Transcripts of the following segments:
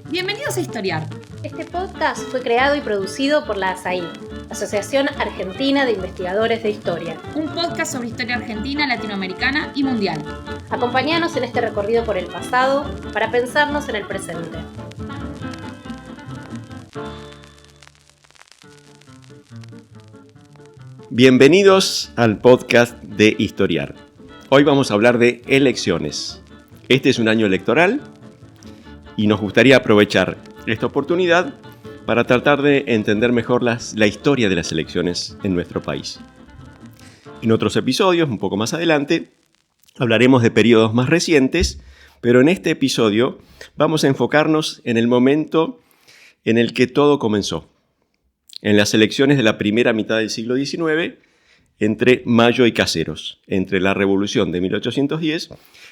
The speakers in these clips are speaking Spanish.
Bienvenidos a Historiar. Este podcast fue creado y producido por la ASAI, Asociación Argentina de Investigadores de Historia. Un podcast sobre historia argentina, latinoamericana y mundial. Acompáñanos en este recorrido por el pasado para pensarnos en el presente. Bienvenidos al podcast de Historiar. Hoy vamos a hablar de elecciones. Este es un año electoral y nos gustaría aprovechar esta oportunidad para tratar de entender mejor la historia de las elecciones en nuestro país. En otros episodios, un poco más adelante, hablaremos de periodos más recientes, pero en este episodio vamos a enfocarnos en el momento en el que todo comenzó, en las elecciones de la primera mitad del siglo XIX, entre Mayo y Caseros, entre la Revolución de 1810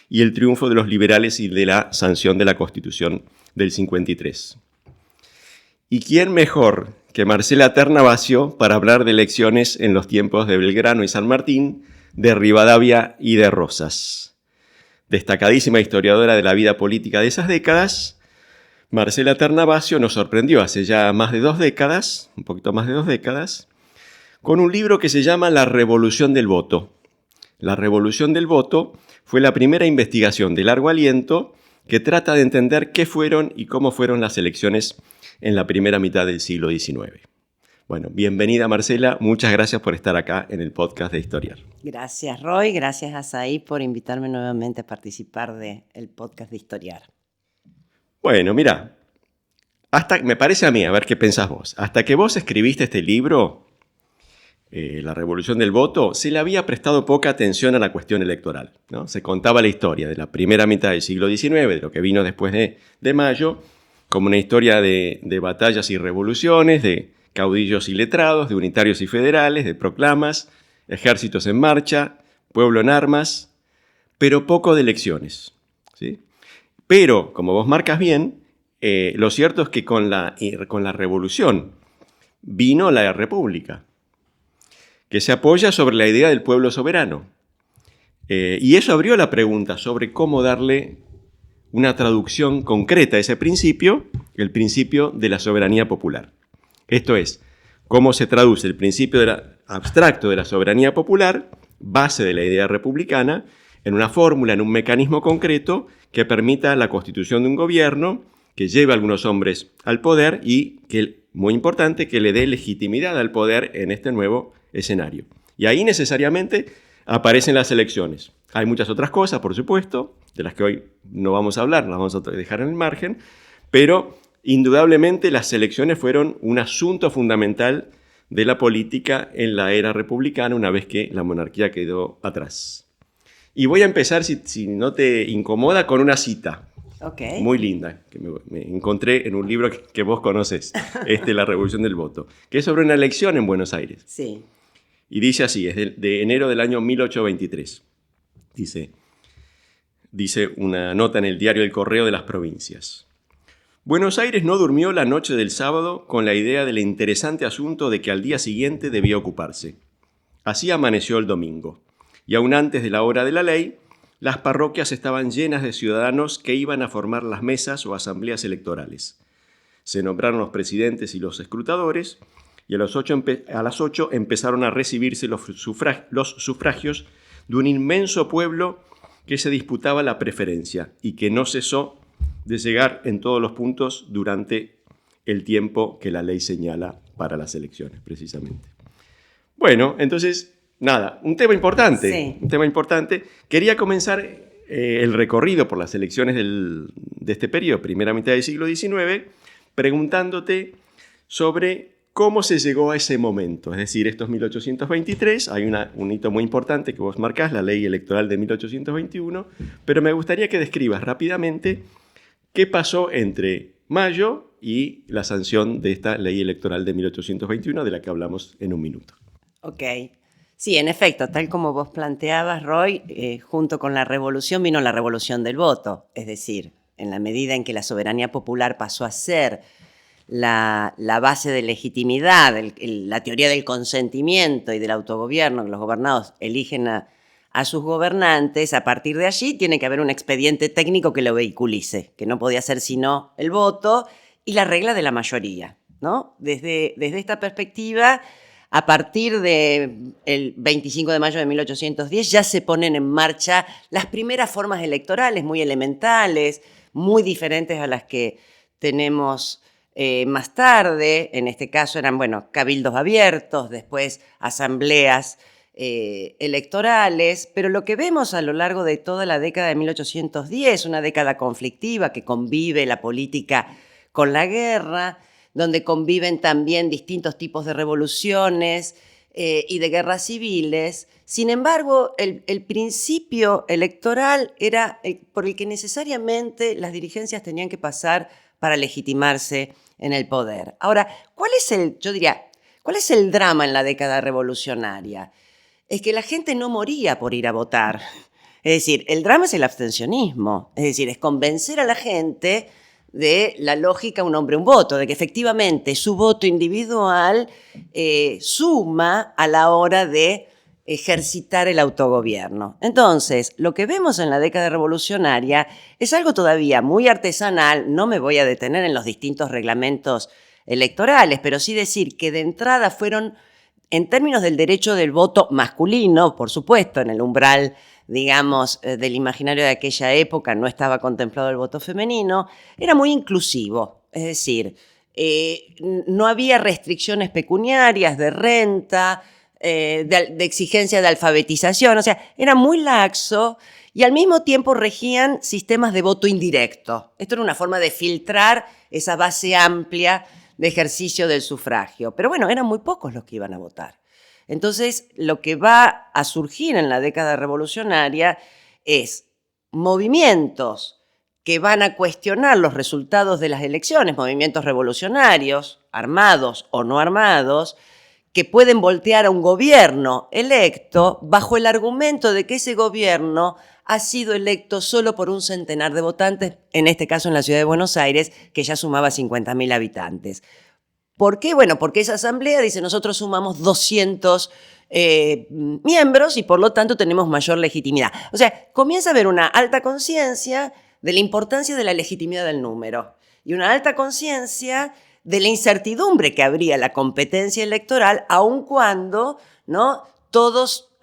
y el triunfo de los liberales y de la sanción de la Constitución del 53. ¿Y quién mejor que Marcela Ternavasio para hablar de elecciones en los tiempos de Belgrano y San Martín, de Rivadavia y de Rosas? Destacadísima historiadora de la vida política de esas décadas, Marcela Ternavasio nos sorprendió hace ya más de 2 décadas, un poquito más de 2 décadas, con un libro que se llama La Revolución del Voto. La Revolución del Voto fue la primera investigación de largo aliento que trata de entender qué fueron y cómo fueron las elecciones en la primera mitad del siglo XIX. Bueno, bienvenida Marcela, muchas gracias por estar acá en el podcast de Historiar. Gracias Roy, gracias a Saí por invitarme nuevamente a participar del podcast de Historiar. Bueno, mira, me parece a mí, a ver qué pensás vos, hasta que vos escribiste este libro, La Revolución del Voto, se le había prestado poca atención a la cuestión electoral, ¿no? Se contaba la historia de la primera mitad del siglo XIX, de lo que vino después de Mayo, como una historia de batallas y revoluciones, de caudillos y letrados, de unitarios y federales, de proclamas, ejércitos en marcha, pueblo en armas, pero poco de elecciones, ¿sí? Pero, como vos marcas bien, lo cierto es que con la revolución vino la república, que se apoya sobre la idea del pueblo soberano. Y eso abrió la pregunta sobre cómo darle una traducción concreta a ese principio, el principio de la soberanía popular. Esto es, cómo se traduce el principio abstracto de la soberanía popular, base de la idea republicana, en una fórmula, en un mecanismo concreto que permita la constitución de un gobierno que lleve a algunos hombres al poder y, que, muy importante, que le dé legitimidad al poder en este nuevo escenario. Y ahí necesariamente aparecen las elecciones. Hay muchas otras cosas, por supuesto, de las que hoy no vamos a hablar, las vamos a dejar en el margen, pero indudablemente las elecciones fueron un asunto fundamental de la política en la era republicana una vez que la monarquía quedó atrás. Y voy a empezar, si no te incomoda, con una cita. Okay. Muy linda, que me encontré en un libro que vos conocés, La Revolución del Voto, que es sobre una elección en Buenos Aires. Sí. Y dice así, es de enero del año 1823. Dice una nota en el diario El Correo de las Provincias. Buenos Aires no durmió la noche del sábado con la idea del interesante asunto de que al día siguiente debía ocuparse. Así amaneció el domingo, y aún antes de la hora de la ley, las parroquias estaban llenas de ciudadanos que iban a formar las mesas o asambleas electorales. Se nombraron los presidentes y los escrutadores, y a las 8 empezaron a recibirse los sufragios de un inmenso pueblo que se disputaba la preferencia y que no cesó de llegar en todos los puntos durante el tiempo que la ley señala para las elecciones, precisamente. Bueno, entonces, nada, un tema importante. Sí. Un tema importante. Quería comenzar el recorrido por las elecciones de este periodo, primera mitad del siglo XIX, preguntándote sobre cómo se llegó a ese momento. Es decir, esto es 1823, hay un hito muy importante que vos marcás, la ley electoral de 1821, pero me gustaría que describas rápidamente qué pasó entre Mayo y la sanción de esta ley electoral de 1821, de la que hablamos en un minuto. Ok. Sí, en efecto, tal como vos planteabas, Roy, junto con la revolución vino la revolución del voto. Es decir, en la medida en que la soberanía popular pasó a ser la base de legitimidad, la teoría del consentimiento y del autogobierno, que los gobernados eligen a a sus gobernantes, a partir de allí tiene que haber un expediente técnico que lo vehiculice, que no podía ser sino el voto y la regla de la mayoría, ¿no? Desde esta perspectiva, a partir del 25 de mayo de 1810 ya se ponen en marcha las primeras formas electorales muy elementales, muy diferentes a las que tenemos más tarde. En este caso eran, cabildos abiertos, después asambleas electorales, pero lo que vemos a lo largo de toda la década de 1810, una década conflictiva que convive la política con la guerra, donde conviven también distintos tipos de revoluciones y de guerras civiles. Sin embargo, el principio electoral era por el que necesariamente las dirigencias tenían que pasar para legitimarse en el poder. Ahora, ¿cuál es el drama en la década revolucionaria? Es que la gente no moría por ir a votar. Es decir, el drama es el abstencionismo. Es decir, es convencer a la gente de la lógica un hombre, un voto, de que efectivamente su voto individual suma a la hora de ejercitar el autogobierno. Entonces, lo que vemos en la década revolucionaria es algo todavía muy artesanal. No me voy a detener en los distintos reglamentos electorales, pero sí decir que de entrada fueron, en términos del derecho del voto masculino, por supuesto, en el umbral, digamos, del imaginario de aquella época no estaba contemplado el voto femenino, era muy inclusivo. Es decir, no había restricciones pecuniarias de renta, de exigencia de alfabetización, o sea, era muy laxo y al mismo tiempo regían sistemas de voto indirecto. Esto era una forma de filtrar esa base amplia de ejercicio del sufragio. Pero eran muy pocos los que iban a votar. Entonces, lo que va a surgir en la década revolucionaria es movimientos que van a cuestionar los resultados de las elecciones, movimientos revolucionarios, armados o no armados, que pueden voltear a un gobierno electo bajo el argumento de que ese gobierno ha sido electo solo por un centenar de votantes, en este caso en la ciudad de Buenos Aires, que ya sumaba 50.000 habitantes. ¿Por qué? Porque esa asamblea dice, nosotros sumamos 200 miembros y por lo tanto tenemos mayor legitimidad. O sea, comienza a haber una alta conciencia de la importancia de la legitimidad del número y una alta conciencia de la incertidumbre que habría la competencia electoral, aun cuando, ¿no?, todos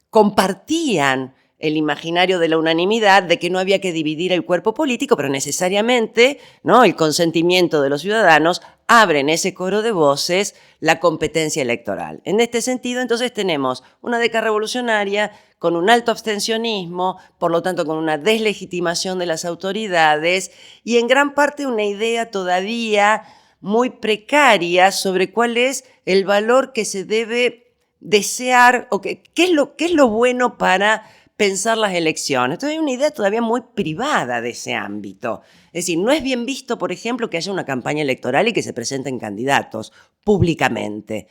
compartían el imaginario de la unanimidad de que no había que dividir el cuerpo político, pero necesariamente, ¿no?, el consentimiento de los ciudadanos abre en ese coro de voces la competencia electoral. En este sentido, entonces, tenemos una década revolucionaria con un alto abstencionismo, por lo tanto con una deslegitimación de las autoridades y en gran parte una idea todavía muy precaria sobre cuál es el valor que se debe desear o qué es lo bueno para pensar las elecciones. Entonces hay una idea todavía muy privada de ese ámbito. Es decir, no es bien visto, por ejemplo, que haya una campaña electoral y que se presenten candidatos públicamente.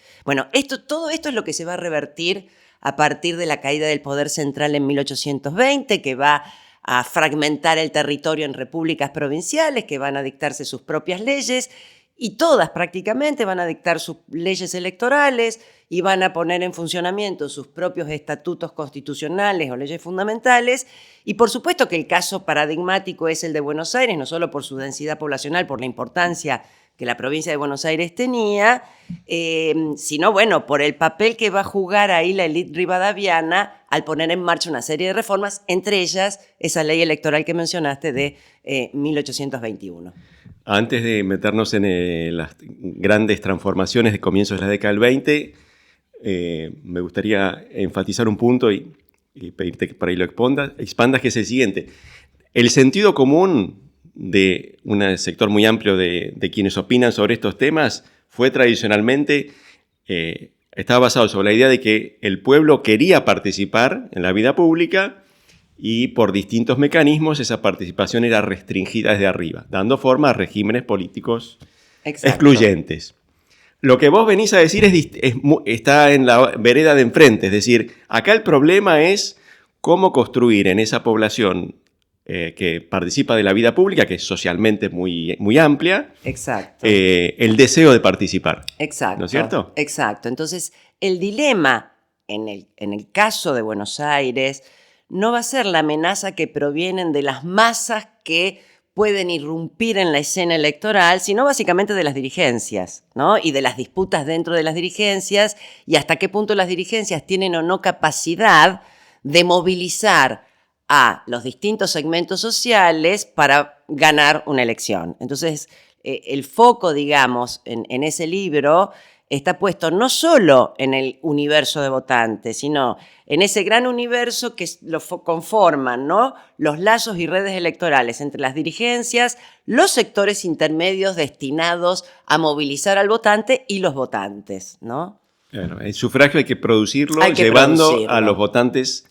Todo esto es lo que se va a revertir a partir de la caída del poder central en 1820, que va a fragmentar el territorio en repúblicas provinciales, que van a dictarse sus propias leyes, y todas prácticamente van a dictar sus leyes electorales y van a poner en funcionamiento sus propios estatutos constitucionales o leyes fundamentales. Y por supuesto que el caso paradigmático es el de Buenos Aires, no solo por su densidad poblacional, por la importancia que la provincia de Buenos Aires tenía, sino por el papel que va a jugar ahí la élite rivadaviana al poner en marcha una serie de reformas, entre ellas esa ley electoral que mencionaste de 1821. Antes de meternos en las grandes transformaciones de comienzos de la década del 20, me gustaría enfatizar un punto y pedirte que para ahí lo expandas, que es el siguiente. El sentido común de un sector muy amplio de quienes opinan sobre estos temas fue tradicionalmente, estaba basado sobre la idea de que el pueblo quería participar en la vida pública y por distintos mecanismos esa participación era restringida desde arriba, dando forma a regímenes políticos excluyentes. Lo que vos venís a decir está en la vereda de enfrente, es decir, acá el problema es cómo construir en esa población que participa de la vida pública, que es socialmente muy, muy amplia, el deseo de participar. Exacto. ¿No es cierto? Exacto. Entonces, el dilema en el caso de Buenos Aires, no va a ser la amenaza que provienen de las masas que pueden irrumpir en la escena electoral, sino básicamente de las dirigencias, ¿no? Y de las disputas dentro de las dirigencias y hasta qué punto las dirigencias tienen o no capacidad de movilizar a los distintos segmentos sociales para ganar una elección. Entonces, el foco, digamos, en ese libro está puesto no solo en el universo de votantes, sino en ese gran universo que lo conforman, ¿no?, los lazos y redes electorales entre las dirigencias, los sectores intermedios destinados a movilizar al votante y los votantes, ¿no? Claro, el sufragio hay que producirlo llevando a los votantes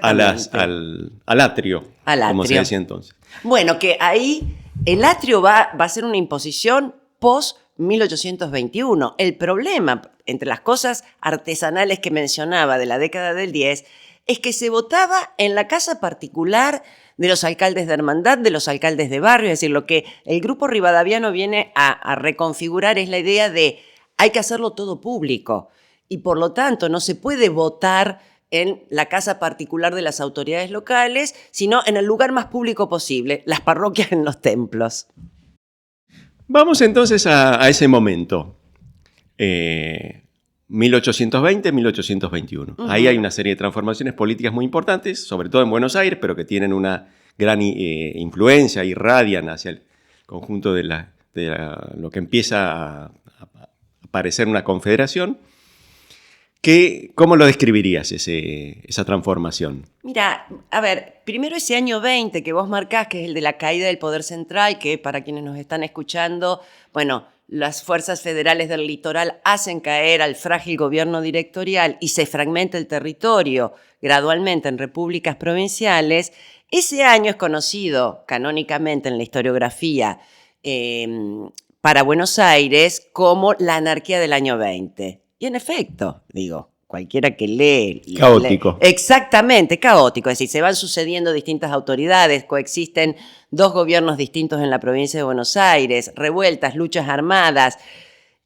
al atrio, como se decía entonces. Bueno, que ahí el atrio va a ser una imposición post-1821. El problema, entre las cosas artesanales que mencionaba de la década del 10, es que se votaba en la casa particular de los alcaldes de hermandad, de los alcaldes de barrio. Es decir, lo que el grupo rivadaviano viene a reconfigurar es la idea de hay que hacerlo todo público y por lo tanto no se puede votar en la casa particular de las autoridades locales, sino en el lugar más público posible, las parroquias en los templos. Vamos entonces a ese momento, 1820-1821. Ahí hay una serie de transformaciones políticas muy importantes, sobre todo en Buenos Aires, pero que tienen una gran influencia, irradian hacia el conjunto de lo que empieza a parecer una confederación. ¿Cómo lo describirías esa transformación? Mira, a ver, primero ese año 20 que vos marcás, que es el de la caída del poder central, que para quienes nos están escuchando, bueno, las fuerzas federales del litoral hacen caer al frágil gobierno directorial y se fragmenta el territorio gradualmente en repúblicas provinciales. Ese año es conocido canónicamente en la historiografía para Buenos Aires como la anarquía del año 20. Y en efecto, digo, cualquiera que lee... Caótico. Exactamente, caótico. Es decir, se van sucediendo distintas autoridades, coexisten dos gobiernos distintos en la provincia de Buenos Aires, revueltas, luchas armadas.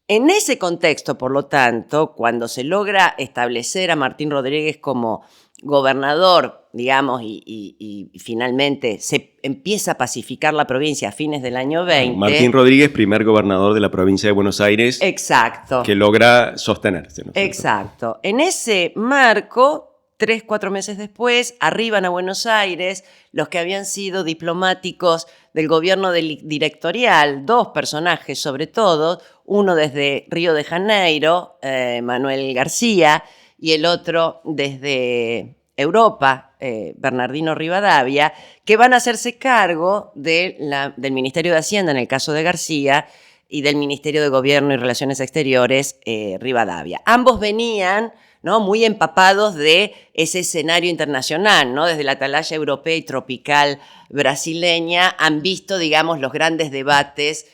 En ese contexto, por lo tanto, cuando se logra establecer a Martín Rodríguez como gobernador, digamos, y finalmente se empieza a pacificar la provincia a fines del año 20. Martín Rodríguez, primer gobernador de la provincia de Buenos Aires. Exacto. Que logra sostenerse, ¿no? Exacto. En ese marco, 3-4 meses después, arriban a Buenos Aires los que habían sido diplomáticos del gobierno directorial, dos personajes sobre todo, uno desde Río de Janeiro, Manuel García, y el otro desde Europa, Bernardino Rivadavia, que van a hacerse cargo del Ministerio de Hacienda, en el caso de García, y del Ministerio de Gobierno y Relaciones Exteriores, Rivadavia. Ambos venían, ¿no?, muy empapados de ese escenario internacional, ¿no? Desde la atalaya europea y tropical brasileña, han visto, digamos, los grandes debates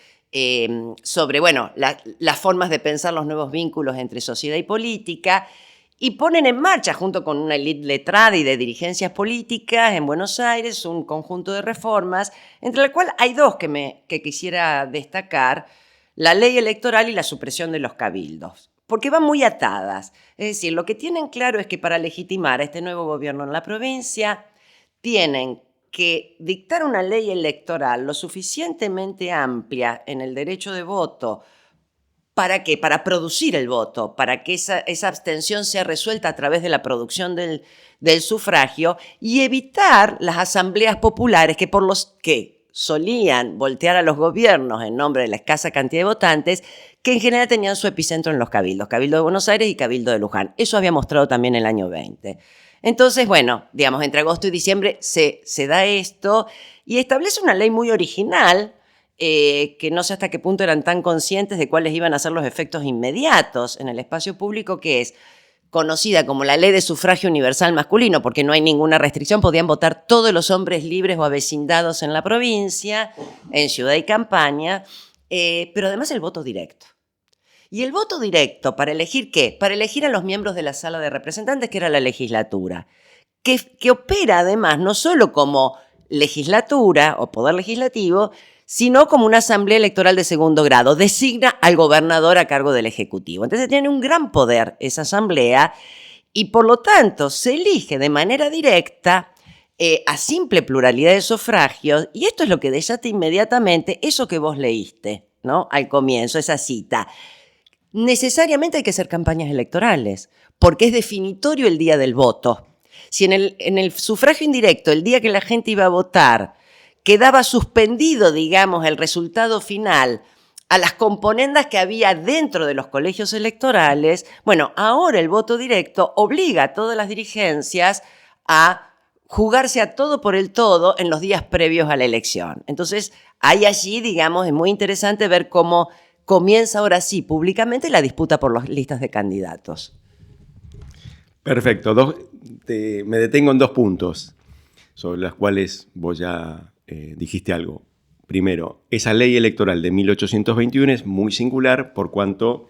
sobre, bueno, las formas de pensar los nuevos vínculos entre sociedad y política, y ponen en marcha, junto con una élite letrada y de dirigencias políticas en Buenos Aires, un conjunto de reformas, entre las cuales hay dos que quisiera destacar: la ley electoral y la supresión de los cabildos, porque van muy atadas. Es decir, lo que tienen claro es que para legitimar a este nuevo gobierno en la provincia, tienen que dictar una ley electoral lo suficientemente amplia en el derecho de voto. ¿Para qué? Para producir el voto, para que esa abstención sea resuelta a través de la producción del sufragio y evitar las asambleas populares que por los que solían voltear a los gobiernos en nombre de la escasa cantidad de votantes, que en general tenían su epicentro en los cabildos, Cabildo de Buenos Aires y Cabildo de Luján. Eso había mostrado también el año 20. Entonces, bueno, digamos, entre agosto y diciembre se da esto y establece una ley muy original, que no sé hasta qué punto eran tan conscientes de cuáles iban a ser los efectos inmediatos en el espacio público, que es conocida como la Ley de Sufragio Universal Masculino, porque no hay ninguna restricción, podían votar todos los hombres libres o avecindados en la provincia, en ciudad y campaña, pero además el voto directo. Y el voto directo, ¿para elegir qué? Para elegir a los miembros de la Sala de Representantes, que era la legislatura, que opera además no solo como legislatura o poder legislativo, sino como una asamblea electoral de segundo grado. Designa al gobernador a cargo del Ejecutivo. Entonces tiene un gran poder esa asamblea y por lo tanto se elige de manera directa a simple pluralidad de sufragios, y esto es lo que desata inmediatamente eso que vos leíste, ¿no? Al comienzo, esa cita. Necesariamente hay que hacer campañas electorales, porque es definitorio el día del voto. Si en el sufragio indirecto, el día que la gente iba a votar, quedaba suspendido, digamos, el resultado final a las componendas que había dentro de los colegios electorales, bueno, ahora el voto directo obliga a todas las dirigencias a jugarse a todo por el todo en los días previos a la elección. Entonces, hay allí, digamos, es muy interesante ver cómo comienza ahora sí públicamente la disputa por las listas de candidatos. Perfecto. Me detengo en 2 puntos sobre los cuales vos ya dijiste algo. Primero, esa ley electoral de 1821 es muy singular por cuanto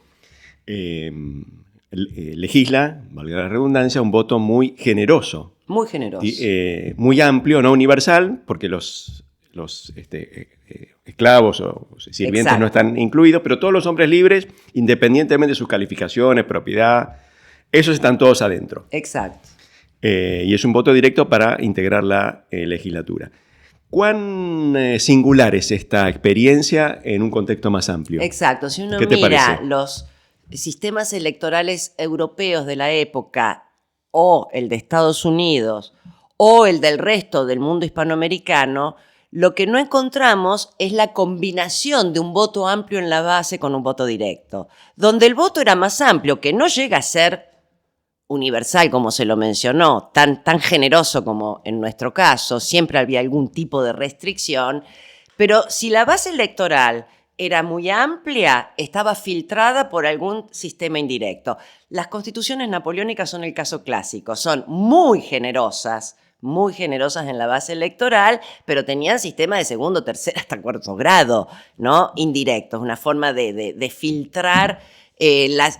legisla, valga la redundancia, un voto muy generoso. Muy generoso. Muy amplio, no universal, porque los esclavos o sirvientes Exacto. no están incluidos, pero todos los hombres libres, independientemente de sus calificaciones, propiedad, esos están todos adentro. Exacto. Y es un voto directo para integrar la legislatura. ¿Cuán singular es esta experiencia en un contexto más amplio? Exacto. Si uno ¿Qué te mira parece? los sistemas electorales europeos de la época, o el de Estados Unidos, o el del resto del mundo hispanoamericano, lo que no encontramos es la combinación de un voto amplio en la base con un voto directo. Donde el voto era más amplio, que no llega a ser universal como se lo mencionó, tan generoso como en nuestro caso, siempre había algún tipo de restricción, pero si la base electoral era muy amplia, estaba filtrada por algún sistema indirecto. Las constituciones napoleónicas son el caso clásico, son muy generosas en la base electoral, pero tenían sistemas de segundo, tercer, hasta cuarto grado, ¿no? Indirectos, una forma de filtrar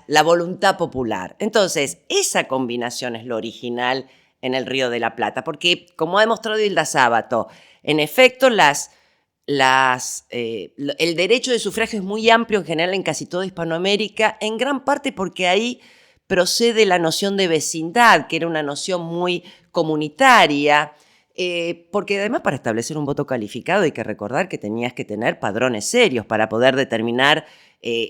la voluntad popular. Entonces, esa combinación es lo original en el Río de la Plata, porque, como ha demostrado Hilda Sábato, en efecto, el derecho de sufragio es muy amplio en general en casi toda Hispanoamérica, en gran parte porque ahí procede la noción de vecindad, que era una noción muy comunitaria, porque además para establecer un voto calificado hay que recordar que tenías que tener padrones serios para poder determinar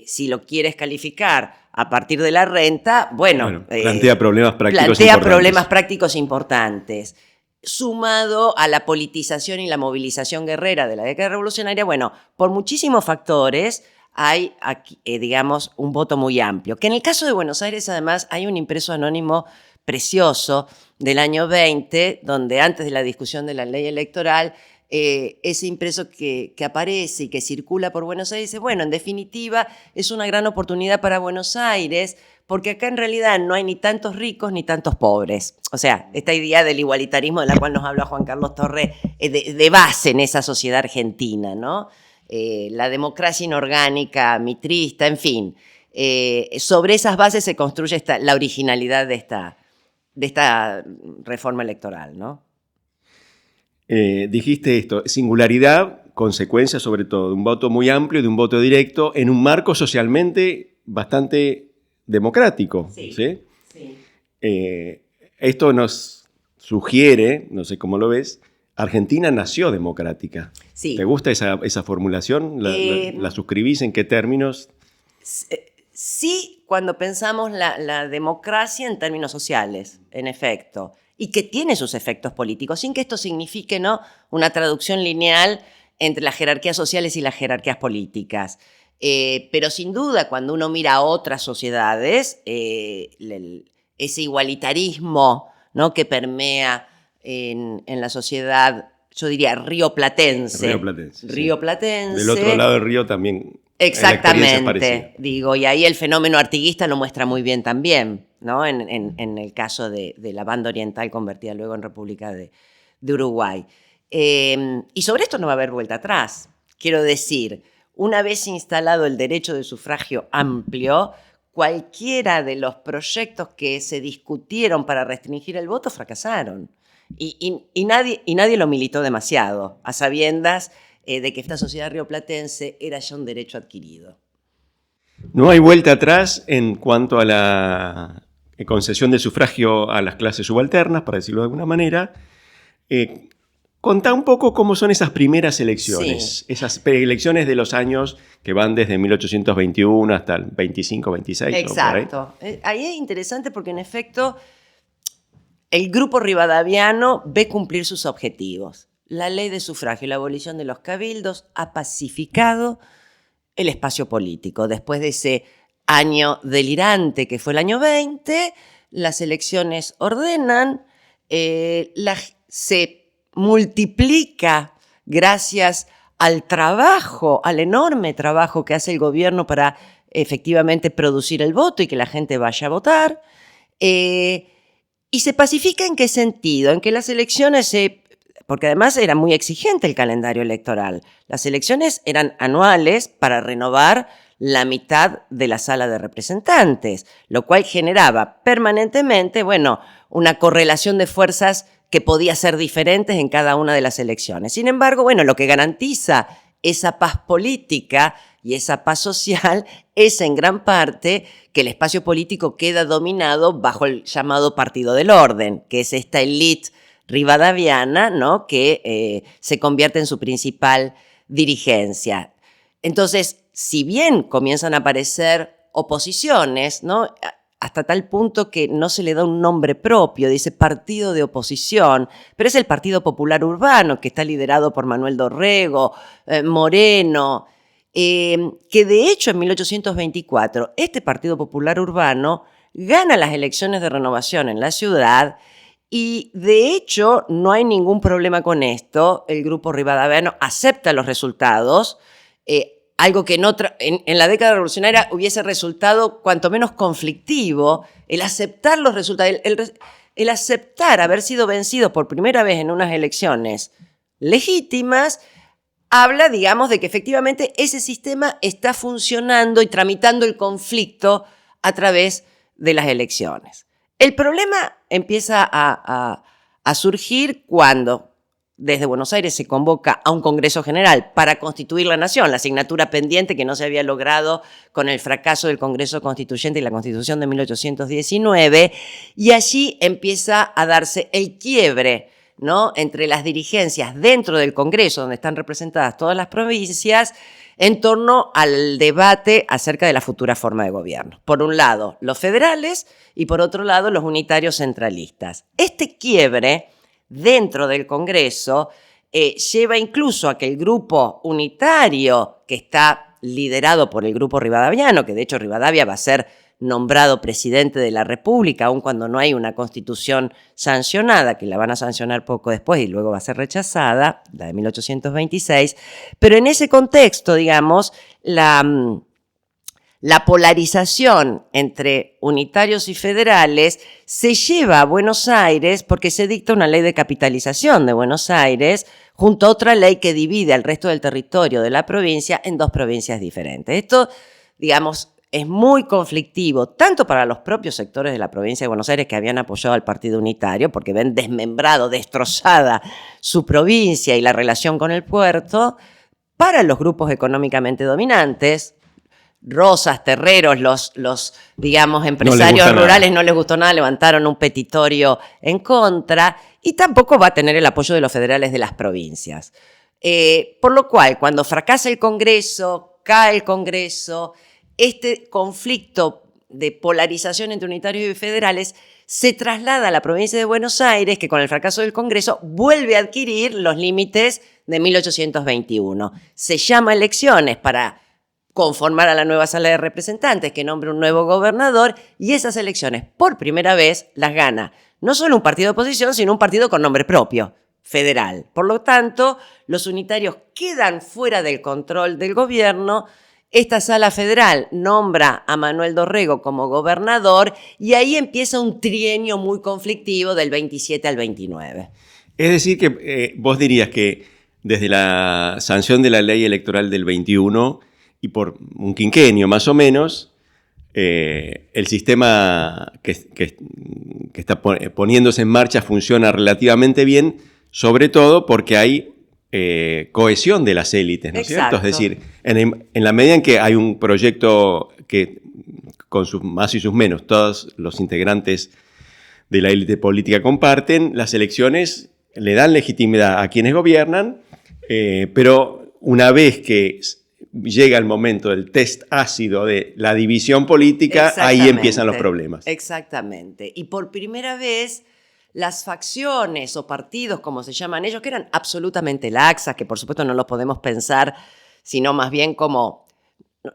si lo quieres calificar a partir de la renta, plantea problemas prácticos importantes. Sumado a la politización y la movilización guerrera de la década revolucionaria, por muchísimos factores hay, digamos, un voto muy amplio. Que en el caso de Buenos Aires, además, hay un impreso anónimo precioso del año 20, donde antes de la discusión de la ley electoral, ese impreso que aparece y que circula por Buenos Aires dice, en definitiva, es una gran oportunidad para Buenos Aires, porque acá en realidad no hay ni tantos ricos ni tantos pobres. O sea, esta idea del igualitarismo de la cual nos habla Juan Carlos Torre es de base en esa sociedad argentina, ¿no? La democracia inorgánica, mitrista, en fin. Sobre esas bases se construye la originalidad de esta reforma electoral, ¿no? Dijiste esto, singularidad, consecuencia sobre todo de un voto muy amplio, de un voto directo, en un marco socialmente bastante democrático. Sí. ¿Sí? Esto nos sugiere, no sé cómo lo ves, Argentina nació democrática. Sí. ¿Te gusta esa formulación? ¿La suscribís? ¿En qué términos? Sí, cuando pensamos la democracia en términos sociales, en efecto, y que tiene sus efectos políticos, sin que esto signifique, ¿no?, una traducción lineal entre las jerarquías sociales y las jerarquías políticas. Pero sin duda, cuando uno mira a otras sociedades, ese igualitarismo, ¿no?, que permea en la sociedad, yo diría, rioplatense. Rioplatense. Del otro lado del río también. Exactamente, digo, y ahí el fenómeno artiguista lo muestra muy bien también, ¿no? En el caso de la banda oriental convertida luego en República de Uruguay. Y sobre esto no va a haber vuelta atrás. Quiero decir, una vez instalado el derecho de sufragio amplio, cualquiera de los proyectos que se discutieron para restringir el voto fracasaron. Y nadie lo militó demasiado, a sabiendas de que esta sociedad rioplatense era ya un derecho adquirido. No hay vuelta atrás en cuanto a la concesión del sufragio a las clases subalternas, para decirlo de alguna manera. Contá un poco cómo son esas primeras elecciones, esas elecciones de los años que van desde 1821 hasta el 25, 26. Exacto. Ahí es interesante porque en efecto el grupo rivadaviano ve cumplir sus objetivos. La ley de sufragio y la abolición de los cabildos ha pacificado el espacio político. Después de ese año delirante que fue el año 20, las elecciones ordenan, se multiplica gracias al trabajo, al enorme trabajo que hace el gobierno para efectivamente producir el voto y que la gente vaya a votar. Y se pacifica ¿en qué sentido? En que las elecciones porque además era muy exigente el calendario electoral. Las elecciones eran anuales para renovar la mitad de la sala de representantes, lo cual generaba permanentemente, una correlación de fuerzas que podía ser diferentes en cada una de las elecciones. Sin embargo, lo que garantiza esa paz política y esa paz social es en gran parte que el espacio político queda dominado bajo el llamado Partido del Orden, que es esta élite rivadaviana, ¿no?, que se convierte en su principal dirigencia. Entonces, si bien comienzan a aparecer oposiciones, ¿no?, hasta tal punto que no se le da un nombre propio, dice partido de oposición, pero es el Partido Popular Urbano, que está liderado por Manuel Dorrego, Moreno, que de hecho en 1824 este Partido Popular Urbano gana las elecciones de renovación en la ciudad y de hecho no hay ningún problema con esto. El grupo rivadaviano acepta los resultados, algo que en la década revolucionaria hubiese resultado cuanto menos conflictivo, el aceptar los resultados, el aceptar haber sido vencido por primera vez en unas elecciones legítimas, habla, digamos, de que efectivamente ese sistema está funcionando y tramitando el conflicto a través de las elecciones. El problema empieza a surgir cuando desde Buenos Aires se convoca a un Congreso General para constituir la nación, la asignatura pendiente que no se había logrado con el fracaso del Congreso Constituyente y la Constitución de 1819, y allí empieza a darse el quiebre, ¿no?, entre las dirigencias dentro del Congreso, donde están representadas todas las provincias, en torno al debate acerca de la futura forma de gobierno. Por un lado, los federales y por otro lado, los unitarios centralistas. Este quiebre dentro del Congreso lleva incluso a que el grupo unitario, que está liderado por el grupo rivadaviano, que de hecho Rivadavia va a ser nombrado presidente de la República, aun cuando no hay una constitución sancionada, que la van a sancionar poco después y luego va a ser rechazada, la de 1826, pero en ese contexto, digamos, la polarización entre unitarios y federales se lleva a Buenos Aires porque se dicta una ley de capitalización de Buenos Aires junto a otra ley que divide al resto del territorio de la provincia en dos provincias diferentes. Esto, digamos, es muy conflictivo, tanto para los propios sectores de la provincia de Buenos Aires que habían apoyado al Partido Unitario, porque ven destrozada su provincia y la relación con el puerto, para los grupos económicamente dominantes, Rosas, Terreros, los digamos, empresarios rurales no les gustó nada, levantaron un petitorio en contra, y tampoco va a tener el apoyo de los federales de las provincias. Por lo cual, cuando fracasa el Congreso, cae el Congreso, este conflicto de polarización entre unitarios y federales se traslada a la provincia de Buenos Aires, que con el fracaso del Congreso vuelve a adquirir los límites de 1821. Se llama elecciones para conformar a la nueva sala de representantes, que nombre un nuevo gobernador, y esas elecciones por primera vez las gana no solo un partido de oposición, sino un partido con nombre propio, federal. Por lo tanto, los unitarios quedan fuera del control del gobierno. Esta sala federal nombra a Manuel Dorrego como gobernador y ahí empieza un trienio muy conflictivo del 27 al 29. Es decir, que vos dirías que desde la sanción de la ley electoral del 21 y por un quinquenio más o menos, el sistema que está poniéndose en marcha funciona relativamente bien, sobre todo porque hay cohesión de las élites, ¿no es cierto? Es decir, en la medida en que hay un proyecto que con sus más y sus menos, todos los integrantes de la élite política comparten, las elecciones le dan legitimidad a quienes gobiernan, pero una vez que llega el momento del test ácido de la división política, ahí empiezan los problemas. Exactamente. Y por primera vez, las facciones o partidos, como se llaman ellos, que eran absolutamente laxas, que por supuesto no los podemos pensar, sino más bien como,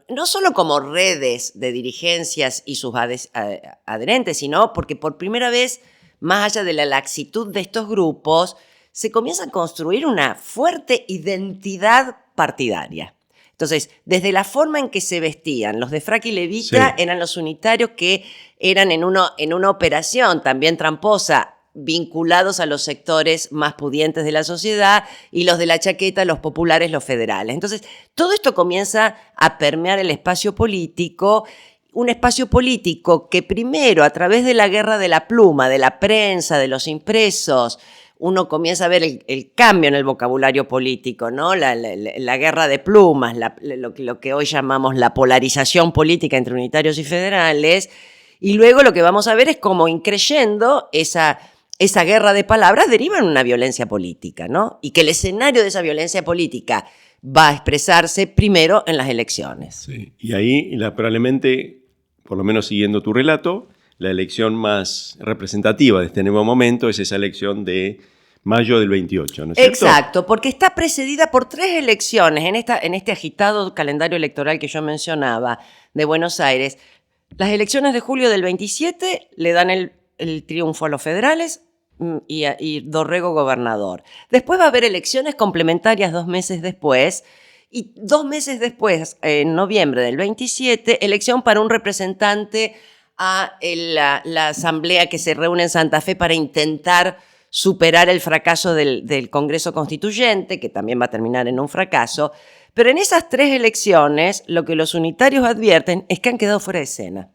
no solo como redes de dirigencias y sus adherentes, sino porque por primera vez, más allá de la laxitud de estos grupos, se comienza a construir una fuerte identidad partidaria. Entonces, desde la forma en que se vestían, los de frac y levita eran los unitarios que eran en una operación también tramposa, vinculados a los sectores más pudientes de la sociedad, y los de la chaqueta, los populares, los federales. Entonces, todo esto comienza a permear el espacio político, un espacio político que primero, a través de la guerra de la pluma, de la prensa, de los impresos, uno comienza a ver el cambio en el vocabulario político, ¿no? La guerra de plumas, lo que hoy llamamos la polarización política entre unitarios y federales, y luego lo que vamos a ver es cómo increyendo esa guerra de palabras deriva en una violencia política, ¿no? Y que el escenario de esa violencia política va a expresarse primero en las elecciones. Sí. Y ahí probablemente, por lo menos siguiendo tu relato, la elección más representativa de este nuevo momento es esa elección de mayo del 28, ¿no es cierto? Exacto, porque está precedida por 3 elecciones en este agitado calendario electoral que yo mencionaba de Buenos Aires. Las elecciones de julio del 27 le dan el triunfo a los federales y Dorrego gobernador. Después va a haber elecciones complementarias 2 meses después, y 2 meses después, en noviembre del 27, elección para un representante a la asamblea que se reúne en Santa Fe para intentar superar el fracaso del Congreso Constituyente, que también va a terminar en un fracaso. Pero en esas 3 elecciones, lo que los unitarios advierten es que han quedado fuera de escena.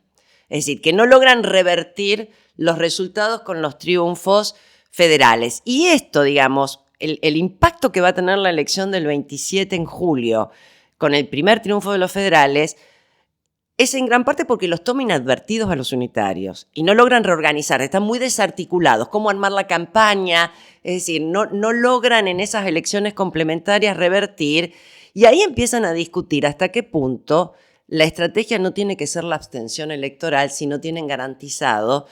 Es decir, que no logran revertir los resultados con los triunfos federales. Y esto, digamos, el impacto que va a tener la elección del 27 en julio, con el primer triunfo de los federales, es en gran parte porque los toman inadvertidos a los unitarios y no logran reorganizar, están muy desarticulados, cómo armar la campaña, es decir, no logran en esas elecciones complementarias revertir, y ahí empiezan a discutir hasta qué punto la estrategia no tiene que ser la abstención electoral si no tienen garantizado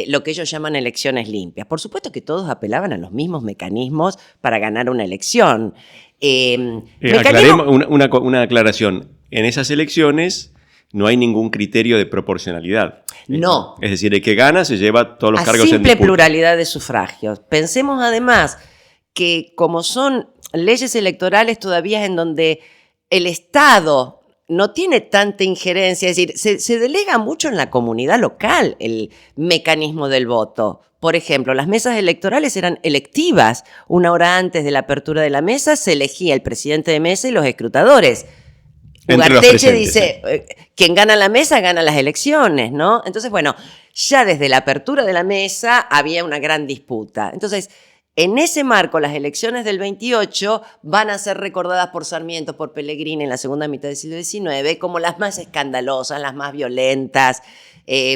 lo que ellos llaman elecciones limpias. Por supuesto que todos apelaban a los mismos mecanismos para ganar una elección. Aclaremos una aclaración. En esas elecciones no hay ningún criterio de proporcionalidad. No. Es decir, el que gana se lleva todos los cargos en simple disputa. Pluralidad de sufragios. Pensemos además que como son leyes electorales todavía en donde el Estado no tiene tanta injerencia, es decir, se delega mucho en la comunidad local el mecanismo del voto. Por ejemplo, las mesas electorales eran electivas. 1 hora antes de la apertura de la mesa se elegía el presidente de mesa y los escrutadores. Ugarteche dice, quien gana la mesa gana las elecciones, ¿no? Entonces, bueno, ya desde la apertura de la mesa había una gran disputa. Entonces, en ese marco, las elecciones del 28 van a ser recordadas por Sarmiento, por Pellegrini en la segunda mitad del siglo XIX como las más escandalosas, las más violentas.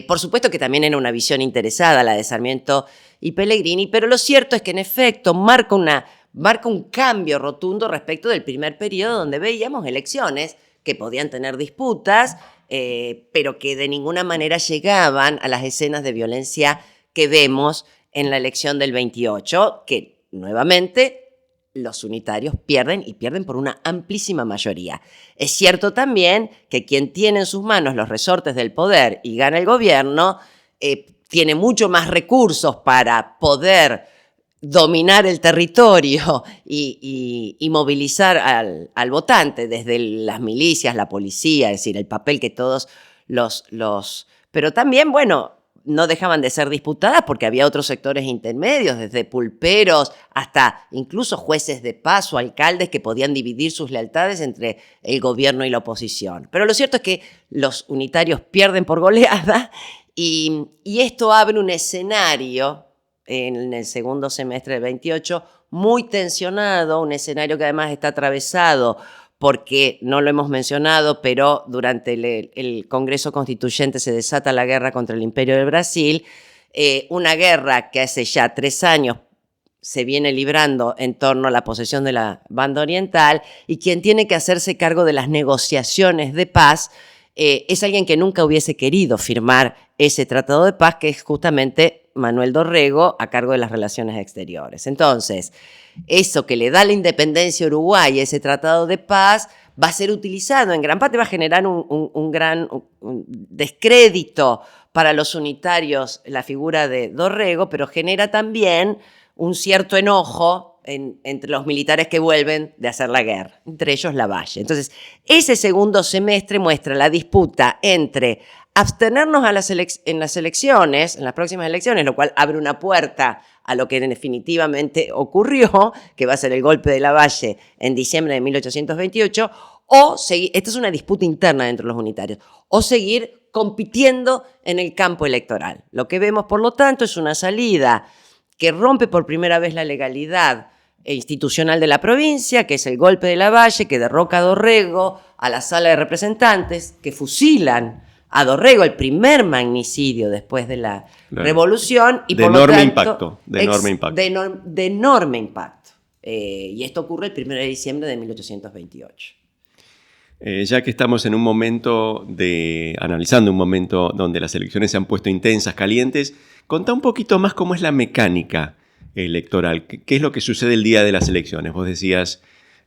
Por supuesto que también era una visión interesada la de Sarmiento y Pellegrini, pero lo cierto es que en efecto marca un cambio rotundo respecto del primer periodo donde veíamos elecciones que podían tener disputas, pero que de ninguna manera llegaban a las escenas de violencia que vemos en la elección del 28, que nuevamente los unitarios pierden y pierden por una amplísima mayoría. Es cierto también que quien tiene en sus manos los resortes del poder y gana el gobierno, tiene mucho más recursos para poder dominar el territorio y movilizar al votante, desde las milicias, la policía, es decir, el papel que todos los... Pero también, bueno, no dejaban de ser disputadas porque había otros sectores intermedios, desde pulperos hasta incluso jueces de paz o alcaldes que podían dividir sus lealtades entre el gobierno y la oposición. Pero lo cierto es que los unitarios pierden por goleada y esto abre un escenario en el segundo semestre del 28 muy tensionado, un escenario que además está atravesado porque no lo hemos mencionado, pero durante el Congreso Constituyente se desata la guerra contra el Imperio del Brasil, una guerra que hace ya 3 años se viene librando en torno a la posesión de la banda oriental, y quien tiene que hacerse cargo de las negociaciones de paz es alguien que nunca hubiese querido firmar ese tratado de paz, que es justamente Manuel Dorrego, a cargo de las relaciones exteriores. Entonces, eso que le da la independencia a Uruguay, ese tratado de paz, va a ser utilizado, en gran parte va a generar un gran descrédito para los unitarios la figura de Dorrego, pero genera también un cierto enojo entre los militares que vuelven de hacer la guerra, entre ellos Lavalle. Entonces, ese segundo semestre muestra la disputa entre abstenernos en las elecciones, en las próximas elecciones, lo cual abre una puerta a lo que definitivamente ocurrió, que va a ser el golpe de Lavalle en diciembre de 1828, o seguir, esta es una disputa interna entre los unitarios, o seguir compitiendo en el campo electoral. Lo que vemos, por lo tanto, es una salida que rompe por primera vez la legalidad institucional de la provincia, que es el golpe de Lavalle, que derroca a Dorrego a la Sala de Representantes, que fusilan a Dorrego, el primer magnicidio después de la Revolución. Y de por enorme lo tanto, impacto. De enorme impacto. De enorme impacto. Y esto ocurre el 1 de diciembre de 1828. Ya que estamos en un momento analizando un momento donde las elecciones se han puesto intensas, calientes, contá un poquito más cómo es la mecánica electoral. ¿Qué es lo que sucede el día de las elecciones? Vos decías,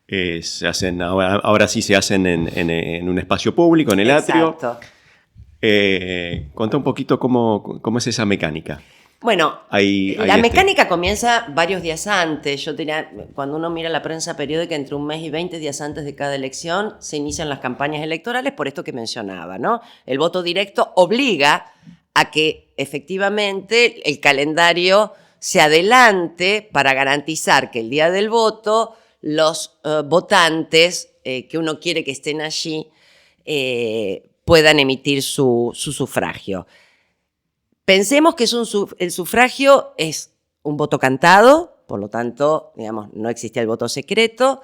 se hacen, ahora sí se hacen en un espacio público, en el atrio. Exacto. Contá un poquito cómo es esa mecánica. Bueno, la mecánica comienza varios días antes. Cuando uno mira la prensa periódica, entre 1 mes y 20 días antes de cada elección se inician las campañas electorales, por esto que mencionaba, ¿no? El voto directo obliga a que efectivamente el calendario se adelante para garantizar que el día del voto los votantes que uno quiere que estén allí puedan emitir su sufragio. Pensemos que el sufragio es un voto cantado, por lo tanto, digamos, no existía el voto secreto,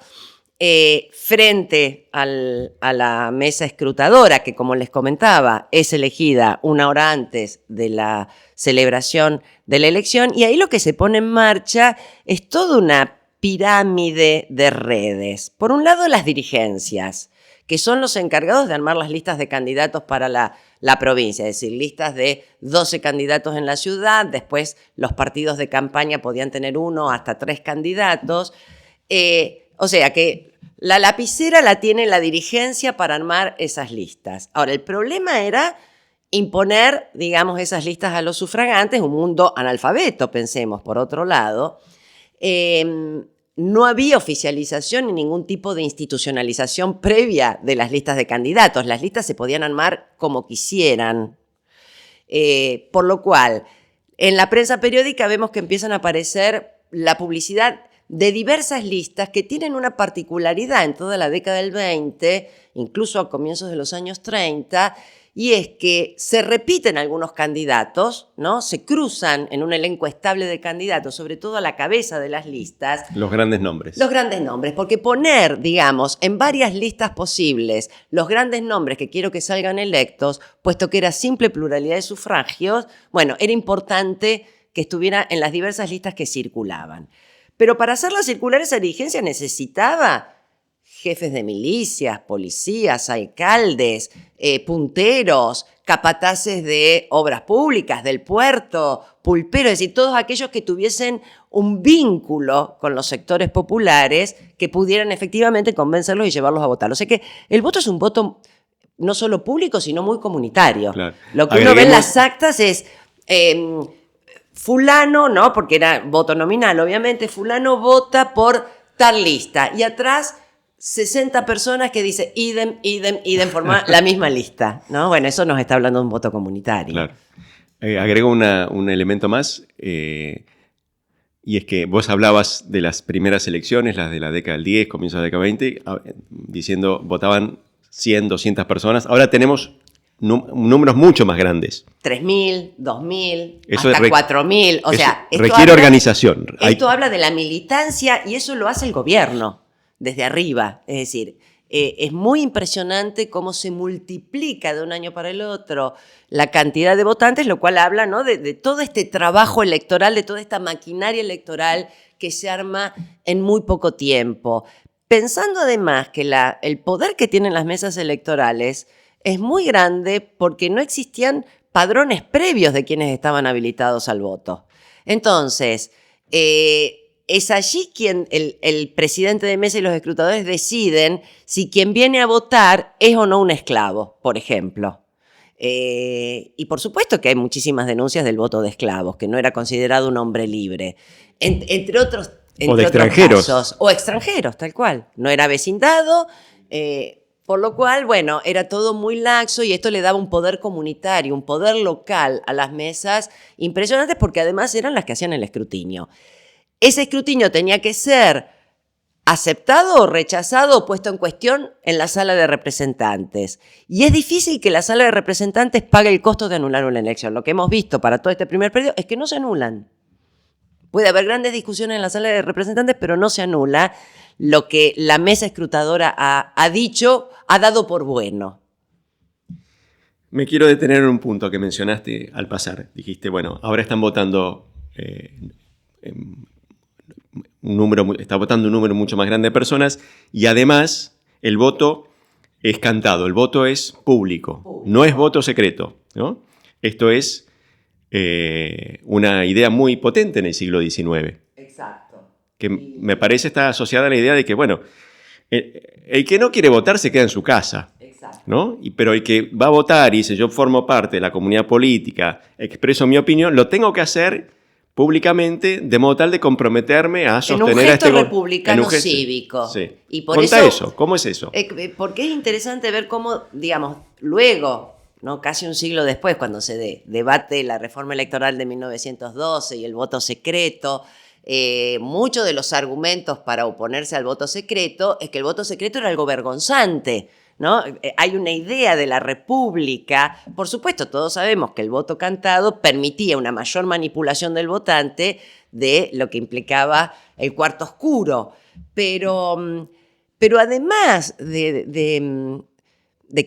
frente a la mesa escrutadora, que como les comentaba, es elegida 1 hora antes de la celebración de la elección, y ahí lo que se pone en marcha es toda una pirámide de redes. Por un lado, las dirigencias, que son los encargados de armar las listas de candidatos para la provincia, es decir, listas de 12 candidatos en la ciudad, después los partidos de campaña podían tener 1 hasta 3 candidatos, o sea que la lapicera la tiene la dirigencia para armar esas listas. Ahora, el problema era imponer, digamos, esas listas a los sufragantes, un mundo analfabeto, pensemos, por otro lado. No había oficialización ni ningún tipo de institucionalización previa de las listas de candidatos. Las listas se podían armar como quisieran. Por lo cual, en la prensa periódica vemos que empiezan a aparecer la publicidad de diversas listas que tienen una particularidad en toda la década del 20, incluso a comienzos de los años 30, y es que se repiten algunos candidatos, ¿no? Se cruzan en un elenco estable de candidatos, sobre todo a la cabeza de las listas. Los grandes nombres. Los grandes nombres, porque poner, digamos, en varias listas posibles los grandes nombres que quiero que salgan electos, puesto que era simple pluralidad de sufragios, bueno, era importante que estuviera en las diversas listas que circulaban. Pero para hacerla circular esa dirigencia necesitaba jefes de milicias, policías, alcaldes, punteros, capataces de obras públicas, del puerto, pulperos, es decir, todos aquellos que tuviesen un vínculo con los sectores populares que pudieran efectivamente convencerlos y llevarlos a votar. O sea que el voto es un voto no solo público, sino muy comunitario. Claro. Lo que uno ve en las actas es fulano, ¿no? Porque era voto nominal, obviamente, fulano vota por tal lista. Y atrás 60 personas que dicen idem, forman la misma lista, ¿no? Bueno, eso nos está hablando de un voto comunitario. Claro. Agrego un elemento más, y es que vos hablabas de las primeras elecciones, las de la década del 10, comienzo de la década del 20, diciendo votaban 100, 200 personas. Ahora tenemos números mucho más grandes. 3.000, 2.000, hasta 4.000. O sea, requiere organización. Esto habla de la militancia y eso lo hace el gobierno desde arriba. Es decir, Es muy impresionante cómo se multiplica de un año para el otro la cantidad de votantes, lo cual habla, ¿no?, de todo este trabajo electoral, de toda esta maquinaria electoral que se arma en muy poco tiempo. Pensando además que el poder que tienen las mesas electorales es muy grande porque no existían padrones previos de quienes estaban habilitados al voto. Entonces, es allí quien el presidente de mesa y los escrutadores deciden si quien viene a votar es o no un esclavo, por ejemplo. Y por supuesto que hay muchísimas denuncias del voto de esclavos, que no era considerado un hombre libre. Entre otros casos. O extranjeros, tal cual. No era vecindado, por lo cual, bueno, era todo muy laxo y esto le daba un poder comunitario, un poder local a las mesas impresionantes porque además eran las que hacían el escrutinio. Ese escrutinio tenía que ser aceptado o rechazado o puesto en cuestión en la sala de representantes. Y es difícil que la sala de representantes pague el costo de anular una elección. Lo que hemos visto para todo este primer periodo es que no se anulan. Puede haber grandes discusiones en la sala de representantes, pero no se anula lo que la mesa escrutadora ha dicho, ha dado por bueno. Me quiero detener en un punto que mencionaste al pasar. Dijiste, bueno, ahora están votando está votando un número mucho más grande de personas y además el voto es cantado, el voto es público, no es voto secreto, ¿no? Esto es una idea muy potente en el siglo XIX. Exacto. Que me parece está asociada a la idea de que, bueno, el que no quiere votar se queda en su casa, ¿no? Pero el que va a votar y dice, yo formo parte de la comunidad política, expreso mi opinión, lo tengo que hacer públicamente, de modo tal de comprometerme a sostener en un gesto a este republicano cívico. Sí. Y por Contá eso, ¿cómo es eso? Porque es interesante ver cómo, digamos, luego, ¿no?, casi un siglo después, cuando se debate la reforma electoral de 1912 y el voto secreto, muchos de los argumentos para oponerse al voto secreto es que el voto secreto era algo vergonzante, ¿no? Hay una idea de la república. Por supuesto, todos sabemos que el voto cantado permitía una mayor manipulación del votante de lo que implicaba el cuarto oscuro. Pero además de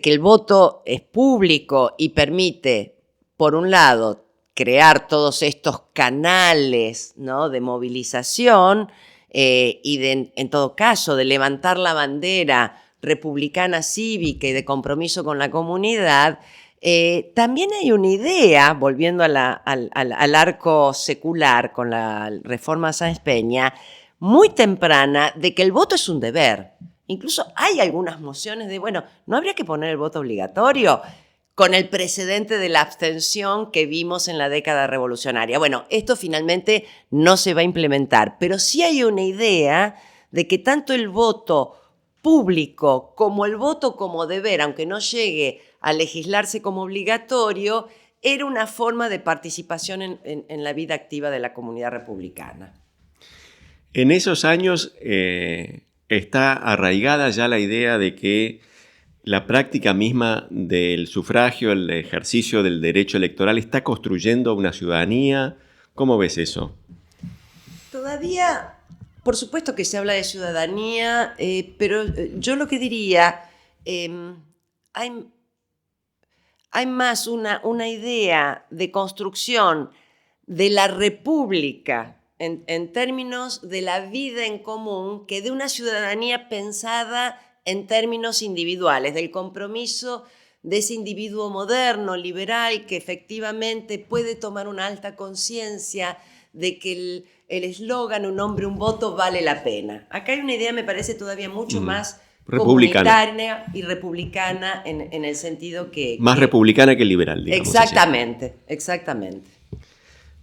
que el voto es público y permite, por un lado, crear todos estos canales, ¿no?, de movilización y en todo caso, de levantar la bandera republicana cívica y de compromiso con la comunidad, también hay una idea, volviendo al arco secular con la reforma Sáenz Peña, muy temprana, de que el voto es un deber. Incluso hay algunas mociones de, bueno, ¿no habría que poner el voto obligatorio? Con el precedente de la abstención que vimos en la década revolucionaria. Bueno, esto finalmente no se va a implementar, pero sí hay una idea de que tanto el voto público como el voto como deber, aunque no llegue a legislarse como obligatorio, era una forma de participación en la vida activa de la comunidad republicana. En esos años está arraigada ya la idea de que la práctica misma del sufragio, el ejercicio del derecho electoral, está construyendo una ciudadanía. ¿Cómo ves eso? Todavía, por supuesto que se habla de ciudadanía, pero yo lo que diría, hay más una idea de construcción de la república en términos de la vida en común que de una ciudadanía pensada en términos individuales, del compromiso de ese individuo moderno, liberal, que efectivamente puede tomar una alta conciencia de que el eslogan "un hombre, un voto" vale la pena. Acá hay una idea, me parece, todavía mucho más comunitaria y republicana en el sentido que... Más republicana que liberal, digamos. Exactamente, así. Exactamente.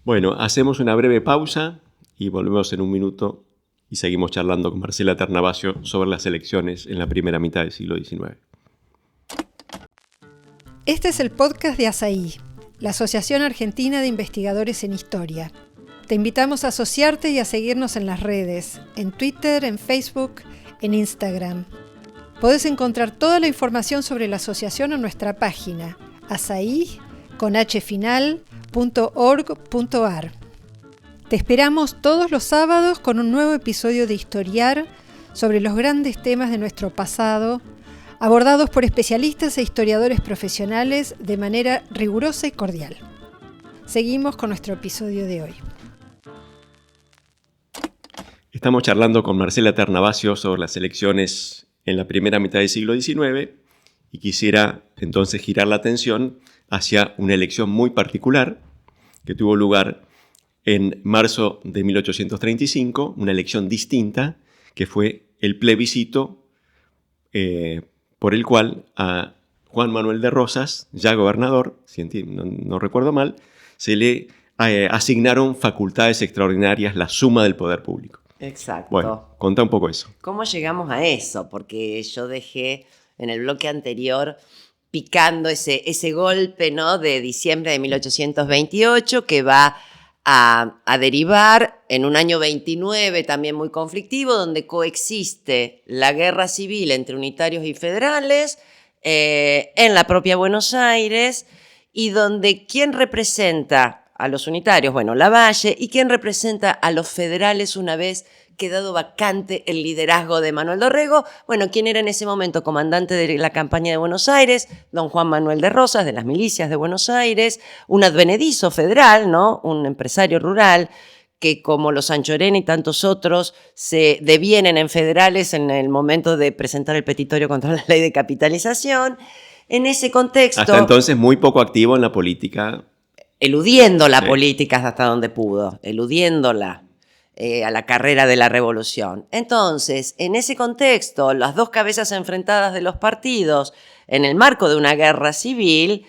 Bueno, hacemos una breve pausa y volvemos en un minuto y seguimos charlando con Marcela Ternavasio sobre las elecciones en la primera mitad del siglo XIX. Este es el podcast de ASAI, la Asociación Argentina de Investigadores en Historia. Te invitamos a asociarte y a seguirnos en las redes, en Twitter, en Facebook, en Instagram. Podés encontrar toda la información sobre la asociación en nuestra página, asai.org.ar. Te esperamos todos los sábados con un nuevo episodio de Historiar sobre los grandes temas de nuestro pasado abordados por especialistas e historiadores profesionales de manera rigurosa y cordial. Seguimos con nuestro episodio de hoy. Estamos charlando con Marcela Ternavasio sobre las elecciones en la primera mitad del siglo XIX y quisiera entonces girar la atención hacia una elección muy particular que tuvo lugar en marzo de 1835, una elección distinta que fue el plebiscito por el cual a Juan Manuel de Rosas, ya gobernador, si no recuerdo mal, se le asignaron facultades extraordinarias, la suma del poder público. Exacto. Bueno, contá un poco eso. ¿Cómo llegamos a eso? Porque yo dejé en el bloque anterior picando ese golpe, ¿no?, de diciembre de 1828 que va a derivar en un año 29 también muy conflictivo, donde coexiste la guerra civil entre unitarios y federales en la propia Buenos Aires, y donde ¿quién representa a los unitarios? Bueno, Lavalle. ¿Y quién representa a los federales una vez quedado vacante el liderazgo de Manuel Dorrego? Bueno, ¿quién era en ese momento comandante de la campaña de Buenos Aires? Don Juan Manuel de Rosas, de las milicias de Buenos Aires, un advenedizo federal, ¿no?, un empresario rural que, como los Anchorena y tantos otros, se devienen en federales en el momento de presentar el petitorio contra la ley de capitalización. En ese contexto, Hasta entonces muy poco activo en la política. Eludiendo la Sí. política hasta donde pudo, eludiéndola a la carrera de la revolución. Entonces, en ese contexto, las dos cabezas enfrentadas de los partidos, en el marco de una guerra civil,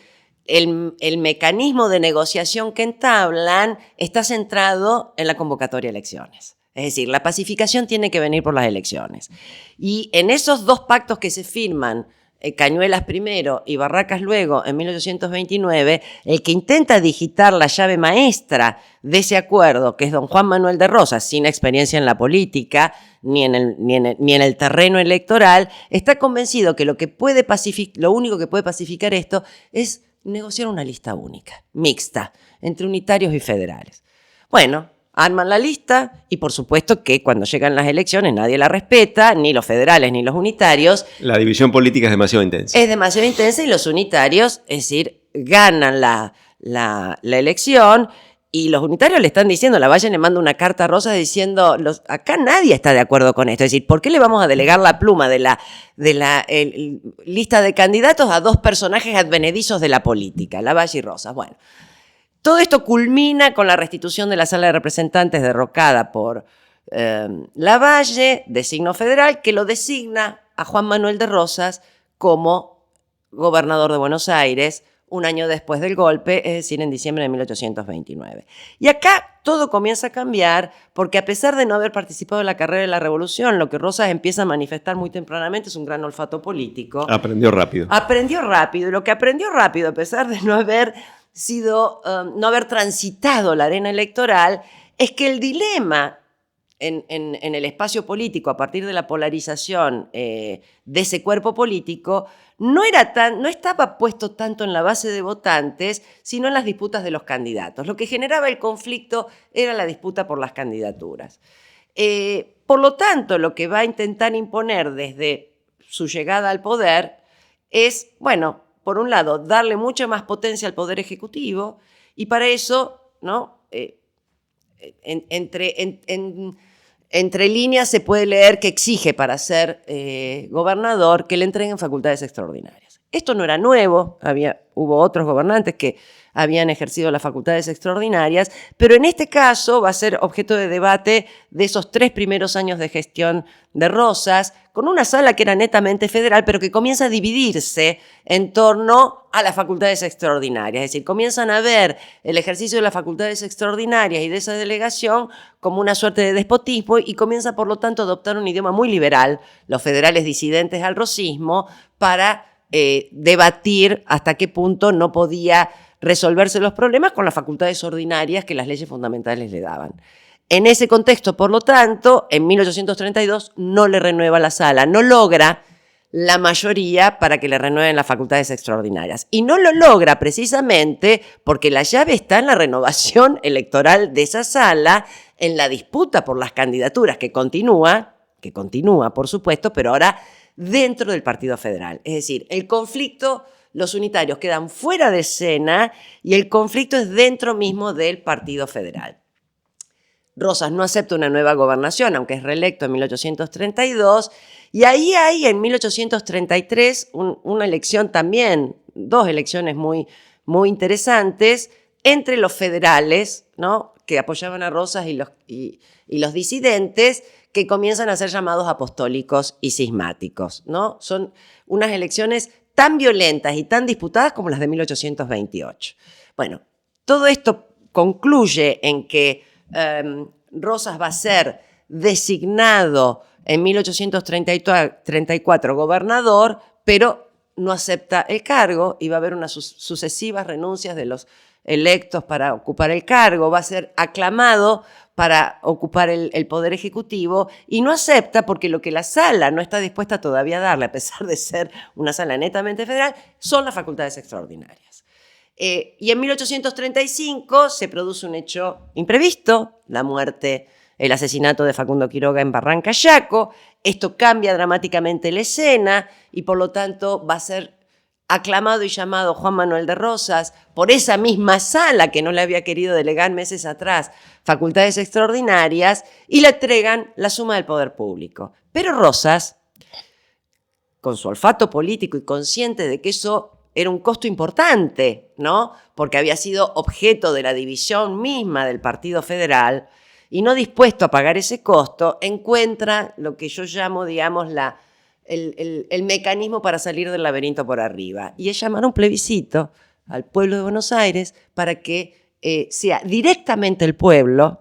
el mecanismo de negociación que entablan está centrado en la convocatoria de elecciones. Es decir, la pacificación tiene que venir por las elecciones. Y en esos dos pactos que se firman, Cañuelas primero y Barracas luego, en 1829, el que intenta digitar la llave maestra de ese acuerdo, que es don Juan Manuel de Rosas, sin experiencia en la política ni en el terreno electoral, está convencido que lo único que puede pacificar esto es negociar una lista única, mixta, entre unitarios y federales. Bueno, arman la lista y por supuesto que cuando llegan las elecciones nadie la respeta, ni los federales ni los unitarios. La división política es demasiado intensa. Es demasiado intensa y los unitarios, es decir, ganan la elección, y los unitarios le están diciendo, Lavalle le manda una carta a Rosas diciendo, acá nadie está de acuerdo con esto. Es decir, ¿por qué le vamos a delegar la pluma de la lista de candidatos a dos personajes advenedizos de la política, Lavalle y Rosas? Bueno, todo esto culmina con la restitución de la Sala de Representantes derrocada por Lavalle, de signo federal, que lo designa a Juan Manuel de Rosas como gobernador de Buenos Aires un año después del golpe, es decir, en diciembre de 1829. Y acá todo comienza a cambiar porque, a pesar de no haber participado en la carrera de la revolución, lo que Rosas empieza a manifestar muy tempranamente es un gran olfato político. Aprendió rápido. Aprendió rápido, y lo que aprendió rápido, a pesar de no haber transitado la arena electoral, es que el dilema en el espacio político, a partir de la polarización de ese cuerpo político, no estaba puesto tanto en la base de votantes, sino en las disputas de los candidatos. Lo que generaba el conflicto era la disputa por las candidaturas. Por lo tanto, lo que va a intentar imponer desde su llegada al poder es, bueno, por un lado, darle mucha más potencia al Poder Ejecutivo, y para eso, ¿no?, entre líneas se puede leer que exige, para ser gobernador, que le entreguen facultades extraordinarias. Esto no era nuevo, hubo otros gobernantes que habían ejercido las facultades extraordinarias, pero en este caso va a ser objeto de debate de esos 3 primeros años de gestión de Rosas, con una sala que era netamente federal, pero que comienza a dividirse en torno a las facultades extraordinarias. Es decir, comienzan a ver el ejercicio de las facultades extraordinarias y de esa delegación como una suerte de despotismo, y comienza, por lo tanto, a adoptar un idioma muy liberal, los federales disidentes al rosismo, para debatir hasta qué punto no podía resolverse los problemas con las facultades ordinarias que las leyes fundamentales le daban. En ese contexto, por lo tanto, en 1832 no le renueva la sala, no logra la mayoría para que le renueven las facultades extraordinarias. Y no lo logra precisamente porque la llave está en la renovación electoral de esa sala, en la disputa por las candidaturas que continúa, por supuesto, pero ahora dentro del Partido Federal. Es decir, el conflicto, los unitarios quedan fuera de escena y el conflicto es dentro mismo del Partido Federal. Rosas no acepta una nueva gobernación, aunque es reelecto en 1832, y ahí hay en 1833 una elección también, dos elecciones muy, muy interesantes, entre los federales, ¿no?, que apoyaban a Rosas y los disidentes, que comienzan a ser llamados apostólicos y cismáticos, ¿no? Son unas elecciones tan violentas y tan disputadas como las de 1828. Bueno, todo esto concluye en que Rosas va a ser designado en 1834 gobernador, pero no acepta el cargo y va a haber unas sucesivas renuncias de los electos para ocupar el cargo, va a ser aclamado para ocupar el poder ejecutivo y no acepta porque lo que la sala no está dispuesta todavía a darle, a pesar de ser una sala netamente federal, son las facultades extraordinarias. Y en 1835 se produce un hecho imprevisto, la muerte, el asesinato de Facundo Quiroga en Barranca Yaco. Esto cambia dramáticamente la escena y por lo tanto va a ser aclamado y llamado Juan Manuel de Rosas por esa misma sala que no le había querido delegar meses atrás facultades extraordinarias y le entregan la suma del poder público. Pero Rosas, con su olfato político y consciente de que eso era un costo importante, ¿no?, porque había sido objeto de la división misma del Partido Federal, y no dispuesto a pagar ese costo, encuentra lo que yo llamo, digamos, el mecanismo para salir del laberinto por arriba, y es llamar a un plebiscito al pueblo de Buenos Aires para que sea directamente el pueblo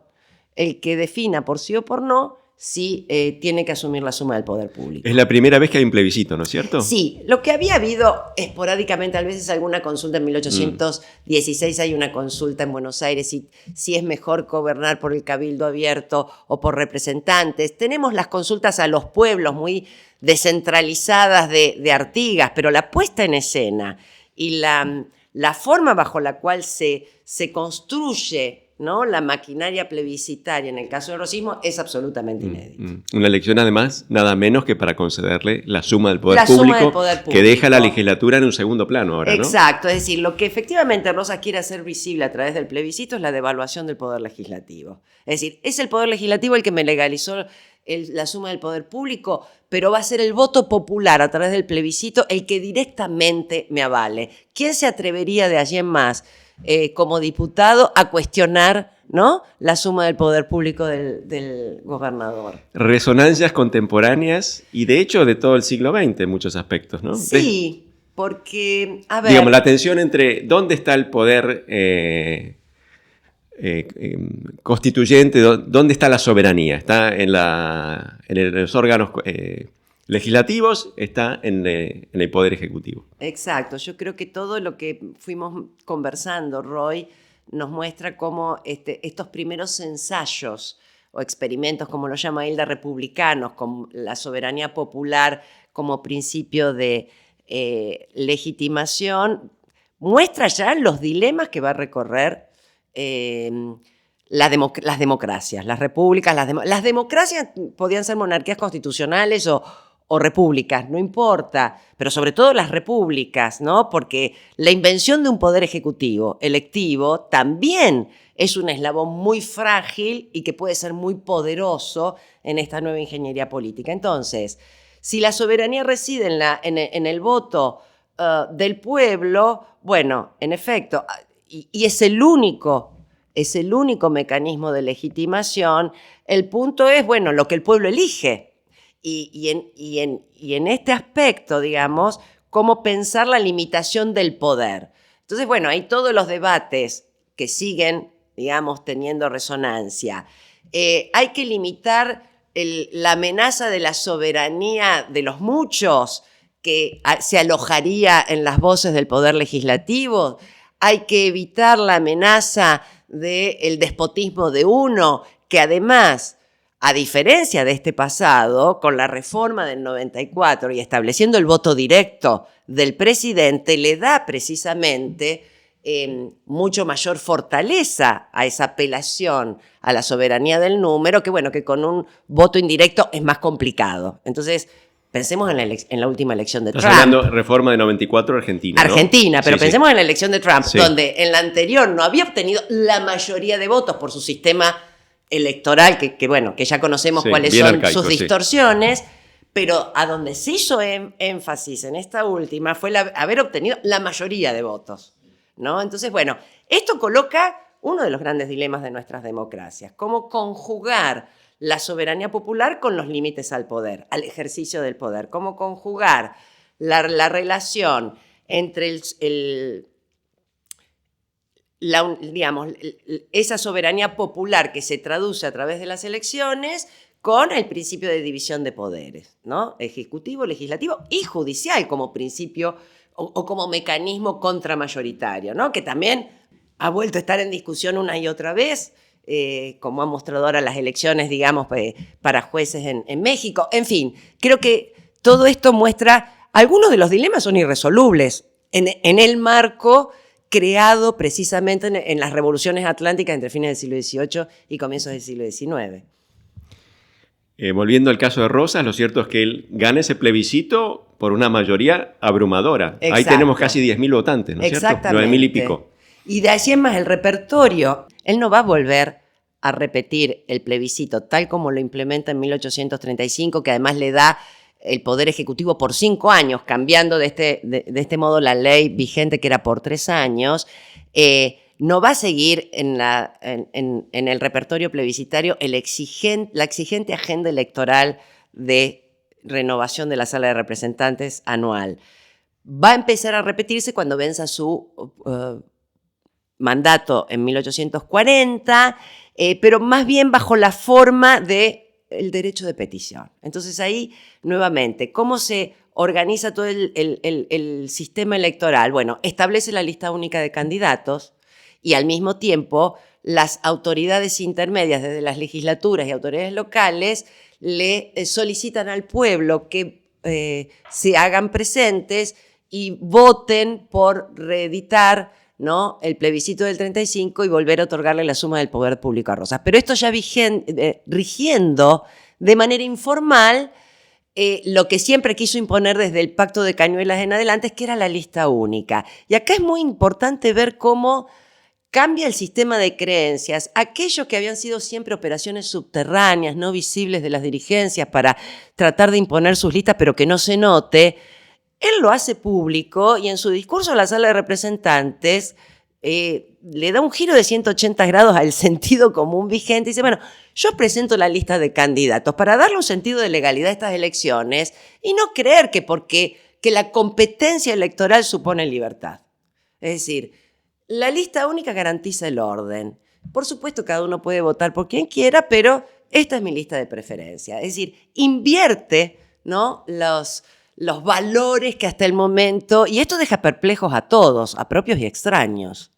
el que defina por sí o por no si tiene que asumir la suma del poder público. Es la primera vez que hay un plebiscito, ¿no es cierto? Sí, lo que había habido esporádicamente, a veces alguna consulta en 1816, hay una consulta en Buenos Aires si es mejor gobernar por el cabildo abierto o por representantes. Tenemos las consultas a los pueblos muy descentralizadas de Artigas, pero la puesta en escena y la forma bajo la cual se construye, ¿no?, la maquinaria plebiscitaria en el caso del rosismo es absolutamente inédito. Una elección, además, nada menos que para concederle la suma del poder público, que deja la legislatura en un segundo plano ahora, ¿no? Exacto, es decir, lo que efectivamente Rosas quiere hacer visible a través del plebiscito es la devaluación del poder legislativo. Es decir, es el poder legislativo el que me legalizó la suma del poder público, pero va a ser el voto popular a través del plebiscito el que directamente me avale. ¿Quién se atrevería de allí en más, como diputado, a cuestionar, ¿no?, la suma del poder público del gobernador? Resonancias contemporáneas y, de hecho, de todo el siglo XX en muchos aspectos, ¿no? Sí, porque, a ver... Digamos, la tensión entre dónde está el poder constituyente, dónde está la soberanía. Está en los órganos legislativos, está en el poder ejecutivo. Exacto, yo creo que todo lo que fuimos conversando, Roy, nos muestra cómo estos primeros ensayos o experimentos, como lo llama Hilda, republicanos, con la soberanía popular como principio de legitimación, muestra ya los dilemas que va a recorrer las democracias, las repúblicas. Las democracias podían ser monarquías constitucionales o repúblicas, no importa, pero sobre todo las repúblicas, ¿no?, porque la invención de un poder ejecutivo electivo también es un eslabón muy frágil y que puede ser muy poderoso en esta nueva ingeniería política. Entonces, si la soberanía reside en el voto del pueblo, bueno, en efecto, y es el único mecanismo de legitimación, el punto es, bueno, lo que el pueblo elige. Y en este aspecto, digamos, cómo pensar la limitación del poder. Entonces, bueno, hay todos los debates que siguen, digamos, teniendo resonancia. Hay que limitar la amenaza de la soberanía de los muchos que se alojaría en las voces del poder legislativo. Hay que evitar la amenaza del despotismo de uno, que además, a diferencia de este pasado, con la reforma del 94 y estableciendo el voto directo del presidente, le da precisamente mucho mayor fortaleza a esa apelación a la soberanía del número, que bueno, que con un voto indirecto es más complicado. Entonces, Pensemos en la última elección de Estás Trump. hablando reforma de 94 Argentina, ¿no? Argentina, pero Sí, pensemos en la elección de Trump, Sí. donde en la anterior no había obtenido la mayoría de votos por su sistema electoral, que ya conocemos Sí, cuáles bien son arcaico, sus sí. distorsiones, pero a donde se hizo énfasis en esta última fue haber obtenido la mayoría de votos, ¿no? Entonces, bueno, esto coloca uno de los grandes dilemas de nuestras democracias, cómo conjugar la soberanía popular con los límites al poder, al ejercicio del poder, cómo conjugar la relación entre esa soberanía popular que se traduce a través de las elecciones con el principio de división de poderes, ¿no? Ejecutivo, legislativo y judicial como principio o como mecanismo contramayoritario, ¿no? Que también ha vuelto a estar en discusión una y otra vez, como han mostrado ahora las elecciones, digamos, para jueces en México. En fin, creo que todo esto muestra algunos de los dilemas son irresolubles en el marco creado precisamente en las revoluciones atlánticas entre fines del siglo XVIII y comienzos del siglo XIX. Volviendo al caso de Rosas, lo cierto es que él gana ese plebiscito por una mayoría abrumadora. Exacto. Ahí tenemos casi 10.000 votantes, ¿no es cierto? Exactamente. 9.000 y pico. Y de allí en más el repertorio. Él no va a volver a repetir el plebiscito tal como lo implementa en 1835, que además le da el Poder Ejecutivo por 5 años, cambiando de este modo la ley vigente que era por 3 años. No va a seguir en el repertorio plebiscitario la exigente agenda electoral de renovación de la Sala de Representantes anual. Va a empezar a repetirse cuando venza su mandato en 1840, pero más bien bajo la forma del derecho de petición. Entonces ahí, nuevamente, ¿cómo se organiza todo el sistema electoral? Bueno, establece la lista única de candidatos y al mismo tiempo las autoridades intermedias, desde las legislaturas y autoridades locales, le solicitan al pueblo que se hagan presentes y voten por reeditar, ¿no?, el plebiscito del 35 y volver a otorgarle la suma del poder público a Rosas. Pero esto ya rigiendo de manera informal lo que siempre quiso imponer desde el Pacto de Cañuelas en adelante, que era la lista única. Y acá es muy importante ver cómo cambia el sistema de creencias. Aquellos que habían sido siempre operaciones subterráneas, no visibles de las dirigencias para tratar de imponer sus listas, pero que no se note, él lo hace público y en su discurso a la Sala de Representantes le da un giro de 180 grados al sentido común vigente y dice, bueno, yo presento la lista de candidatos para darle un sentido de legalidad a estas elecciones y no creer que la competencia electoral supone libertad. Es decir, la lista única garantiza el orden. Por supuesto, cada uno puede votar por quien quiera, pero esta es mi lista de preferencia. Es decir, invierte, ¿no?, los valores que hasta el momento... Y esto deja perplejos a todos, a propios y extraños.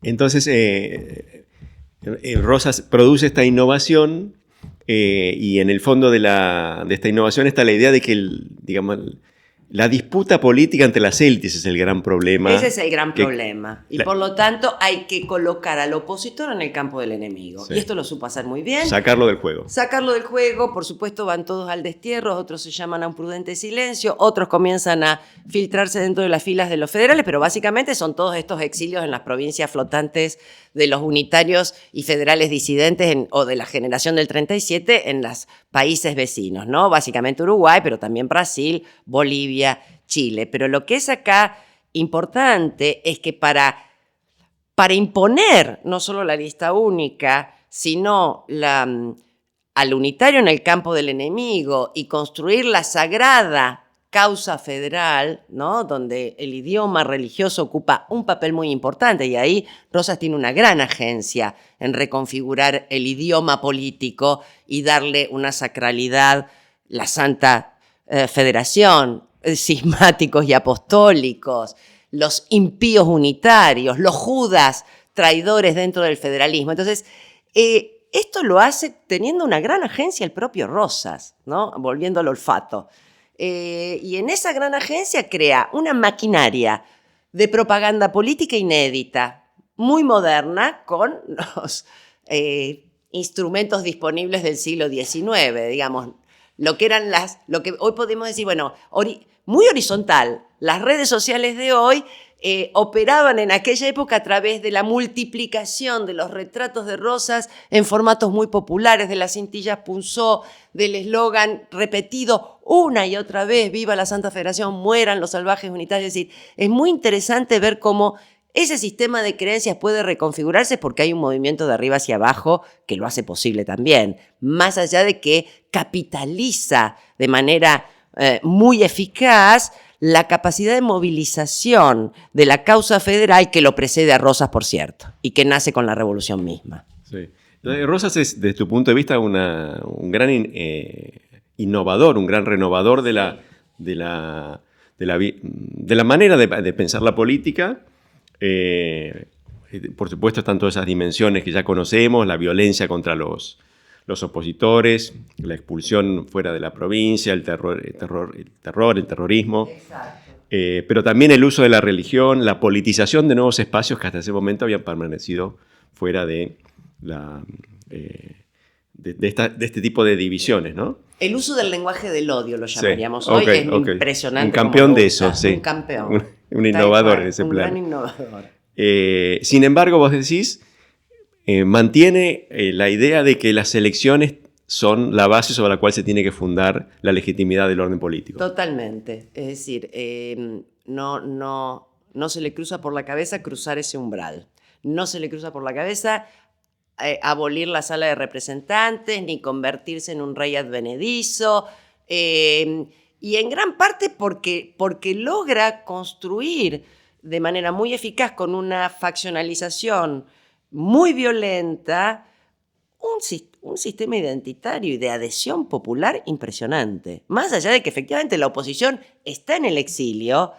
Entonces, Rosas produce esta innovación y en el fondo de esta innovación está la idea de que, la disputa política entre las élites es el gran problema. Ese es el gran problema. Y por lo tanto hay que colocar al opositor en el campo del enemigo. Sí. Y esto lo supo hacer muy bien. Sacarlo del juego. Sacarlo del juego, por supuesto van todos al destierro, otros se llaman a un prudente silencio, otros comienzan a filtrarse dentro de las filas de los federales, pero básicamente son todos estos exilios en las provincias flotantes de los unitarios y federales disidentes o de la generación del 37 en los países vecinos, ¿no? Básicamente Uruguay, pero también Brasil, Bolivia, Chile. Pero lo que es acá importante es que para imponer no solo la lista única, sino al unitario en el campo del enemigo y construir la sagrada causa federal, ¿no?, donde el idioma religioso ocupa un papel muy importante, y ahí Rosas tiene una gran agencia en reconfigurar el idioma político y darle una sacralidad, la Santa Federación, cismáticos y apostólicos, los impíos unitarios, los judas traidores dentro del federalismo. Entonces, esto lo hace teniendo una gran agencia el propio Rosas, ¿no?, volviendo al olfato. Y en esa gran agencia crea una maquinaria de propaganda política inédita, muy moderna, con los instrumentos disponibles del siglo XIX, digamos. lo que eran lo que hoy podemos decir, bueno, muy horizontal. Las redes sociales de hoy operaban en aquella época a través de la multiplicación de los retratos de Rosas en formatos muy populares, de las cintillas punzó, del eslogan repetido una y otra vez, viva la Santa Federación, mueran los salvajes unitarios. Es decir, es muy interesante ver cómo ese sistema de creencias puede reconfigurarse porque hay un movimiento de arriba hacia abajo que lo hace posible también, más allá de que capitaliza de manera muy eficaz la capacidad de movilización de la causa federal que lo precede a Rosas, por cierto, y que nace con la revolución misma. Sí. Rosas es, desde tu punto de vista, un gran innovador, un gran renovador de la manera de pensar la política. Por supuesto están todas esas dimensiones que ya conocemos, la violencia contra los opositores, la expulsión fuera de la provincia, el terrorismo. Exacto. Pero también el uso de la religión, la politización de nuevos espacios que hasta ese momento habían permanecido fuera de este tipo de divisiones, ¿no? El uso del lenguaje del odio lo llamaríamos hoy, okay, es impresionante. Un campeón de eso, sí. Un campeón. Un innovador en ese plan. Un gran innovador. Sin embargo, vos decís, mantiene la idea de que las elecciones son la base sobre la cual se tiene que fundar la legitimidad del orden político. Totalmente. Es decir, no se le cruza por la cabeza cruzar ese umbral. No se le cruza por la cabeza abolir la sala de representantes, ni convertirse en un rey advenedizo, y en gran parte porque logra construir de manera muy eficaz, con una faccionalización muy violenta, un sistema identitario y de adhesión popular impresionante. Más allá de que efectivamente la oposición está en el exilio,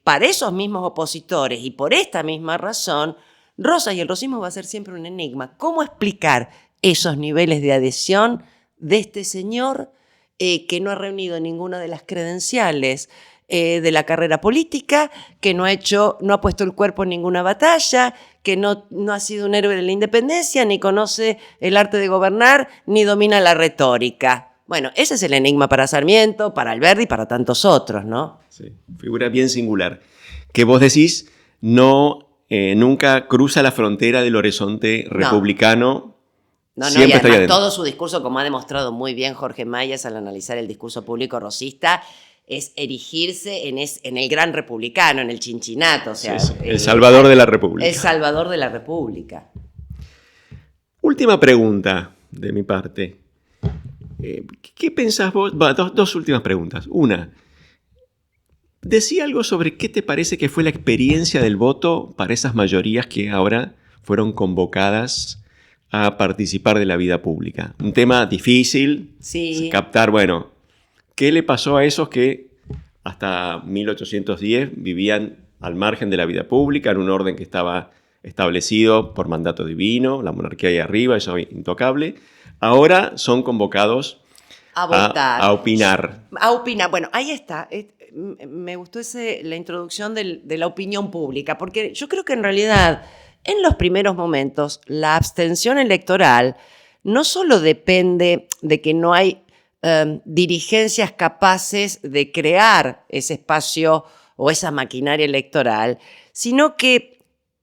para esos mismos opositores y por esta misma razón, Rosas y el rosismo va a ser siempre un enigma. ¿Cómo explicar esos niveles de adhesión de este señor que no ha reunido ninguna de las credenciales de la carrera política, que no ha puesto el cuerpo en ninguna batalla, que no ha sido un héroe de la independencia, ni conoce el arte de gobernar, ni domina la retórica? Bueno, ese es el enigma para Sarmiento, para Alberdi y para tantos otros, ¿no? Sí, figura bien singular. Que vos decís, nunca cruza la frontera del horizonte republicano. No, y además todo su discurso, como ha demostrado muy bien Jorge Mayas al analizar el discurso público rosista, es erigirse en el gran republicano, en el Cincinnato. O sea, el salvador de la República. El salvador de la República. Última pregunta de mi parte. ¿Qué pensás vos? Dos últimas preguntas. Una, decía algo sobre qué te parece que fue la experiencia del voto para esas mayorías que ahora fueron convocadas a participar de la vida pública. Un tema difícil, sí. Captar, bueno, ¿qué le pasó a esos que hasta 1810 vivían al margen de la vida pública, en un orden que estaba establecido por mandato divino, la monarquía ahí arriba, eso es intocable? Ahora son convocados a votar, a opinar. A opinar. Bueno, ahí está. Me gustó la introducción de la opinión pública, porque yo creo que en realidad, en los primeros momentos, la abstención electoral no solo depende de que no hay dirigencias capaces de crear ese espacio o esa maquinaria electoral, sino que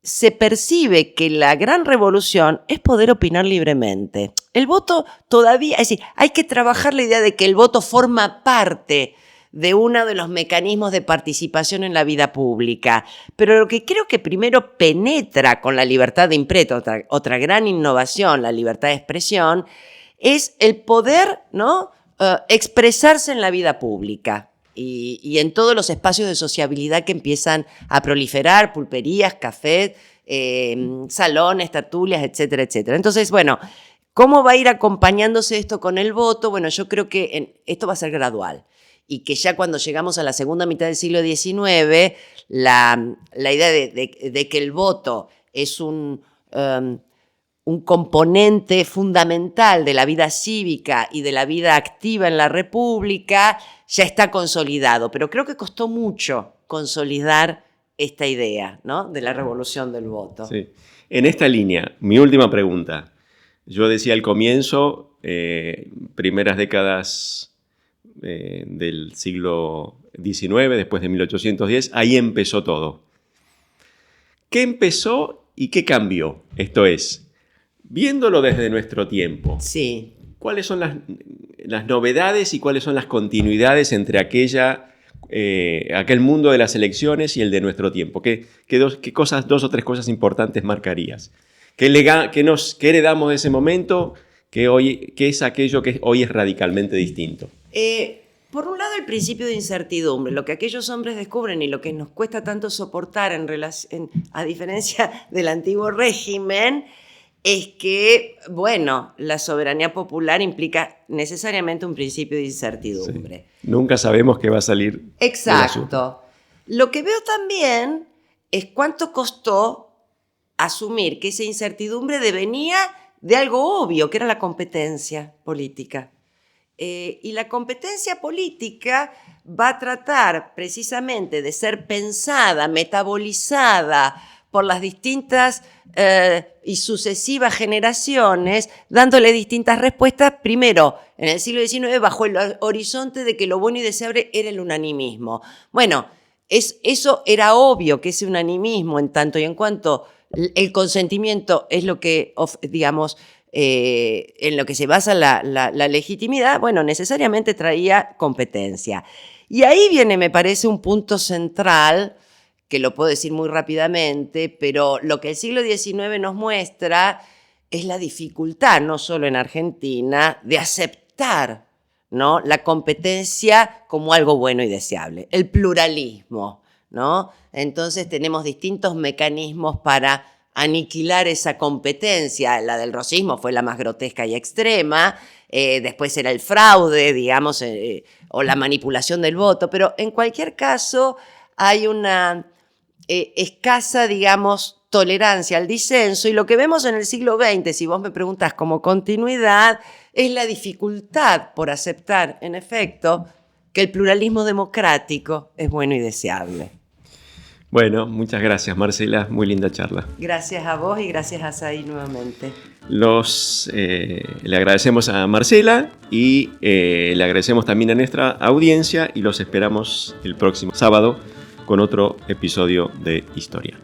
se percibe que la gran revolución es poder opinar libremente. El voto todavía, es decir, hay que trabajar la idea de que el voto forma parte de uno de los mecanismos de participación en la vida pública. Pero lo que creo que primero penetra con la libertad de imprenta, otra gran innovación, la libertad de expresión, es el poder, ¿no?, expresarse en la vida pública y en todos los espacios de sociabilidad que empiezan a proliferar, pulperías, cafés, salones, tertulias, etcétera, etcétera. Entonces, bueno, ¿cómo va a ir acompañándose esto con el voto? Bueno, yo creo que esto va a ser gradual y que ya cuando llegamos a la segunda mitad del siglo XIX, la idea de que el voto es un componente fundamental de la vida cívica y de la vida activa en la República ya está consolidado, pero creo que costó mucho consolidar esta idea, ¿no?, de la revolución del voto. Sí. En esta línea, mi última pregunta. Yo decía al comienzo, primeras décadas del siglo XIX, después de 1810, ahí empezó todo. ¿Qué empezó y qué cambió? Esto es, viéndolo desde nuestro tiempo, Sí. ¿cuáles son las novedades y cuáles son las continuidades entre aquel mundo de las elecciones y el de nuestro tiempo? ¿Qué dos o tres cosas importantes marcarías? ¿Qué heredamos de ese momento? ¿Qué es aquello que hoy es radicalmente distinto? Por un lado, el principio de incertidumbre, lo que aquellos hombres descubren y lo que nos cuesta tanto soportar a diferencia del antiguo régimen, es que, bueno, la soberanía popular implica necesariamente un principio de incertidumbre. Sí. Nunca sabemos qué va a salir. Exacto. Lo que veo también es cuánto costó asumir que esa incertidumbre devenía de algo obvio, que era la competencia política. Y la competencia política va a tratar precisamente de ser pensada, metabolizada por las distintas y sucesivas generaciones, dándole distintas respuestas, primero, en el siglo XIX, bajo el horizonte de que lo bueno y deseable era el unanimismo. Bueno, eso era obvio, que ese unanimismo, en tanto y en cuanto el consentimiento es lo que, digamos, en lo que se basa la legitimidad, bueno, necesariamente traía competencia. Y ahí viene, me parece, un punto central, que lo puedo decir muy rápidamente, pero lo que el siglo XIX nos muestra es la dificultad, no solo en Argentina, de aceptar, ¿no?, la competencia como algo bueno y deseable, el pluralismo, ¿no? Entonces tenemos distintos mecanismos para aniquilar esa competencia. La del rosismo fue la más grotesca y extrema, después era el fraude, digamos, o la manipulación del voto, pero en cualquier caso hay una escasa, digamos, tolerancia al disenso, y lo que vemos en el siglo XX, si vos me preguntás como continuidad, es la dificultad por aceptar, en efecto, que el pluralismo democrático es bueno y deseable. Bueno, muchas gracias, Marcela. Muy linda charla. Gracias a vos y gracias a Asaí nuevamente. Le agradecemos a Marcela y le agradecemos también a nuestra audiencia y los esperamos el próximo sábado con otro episodio de Historia.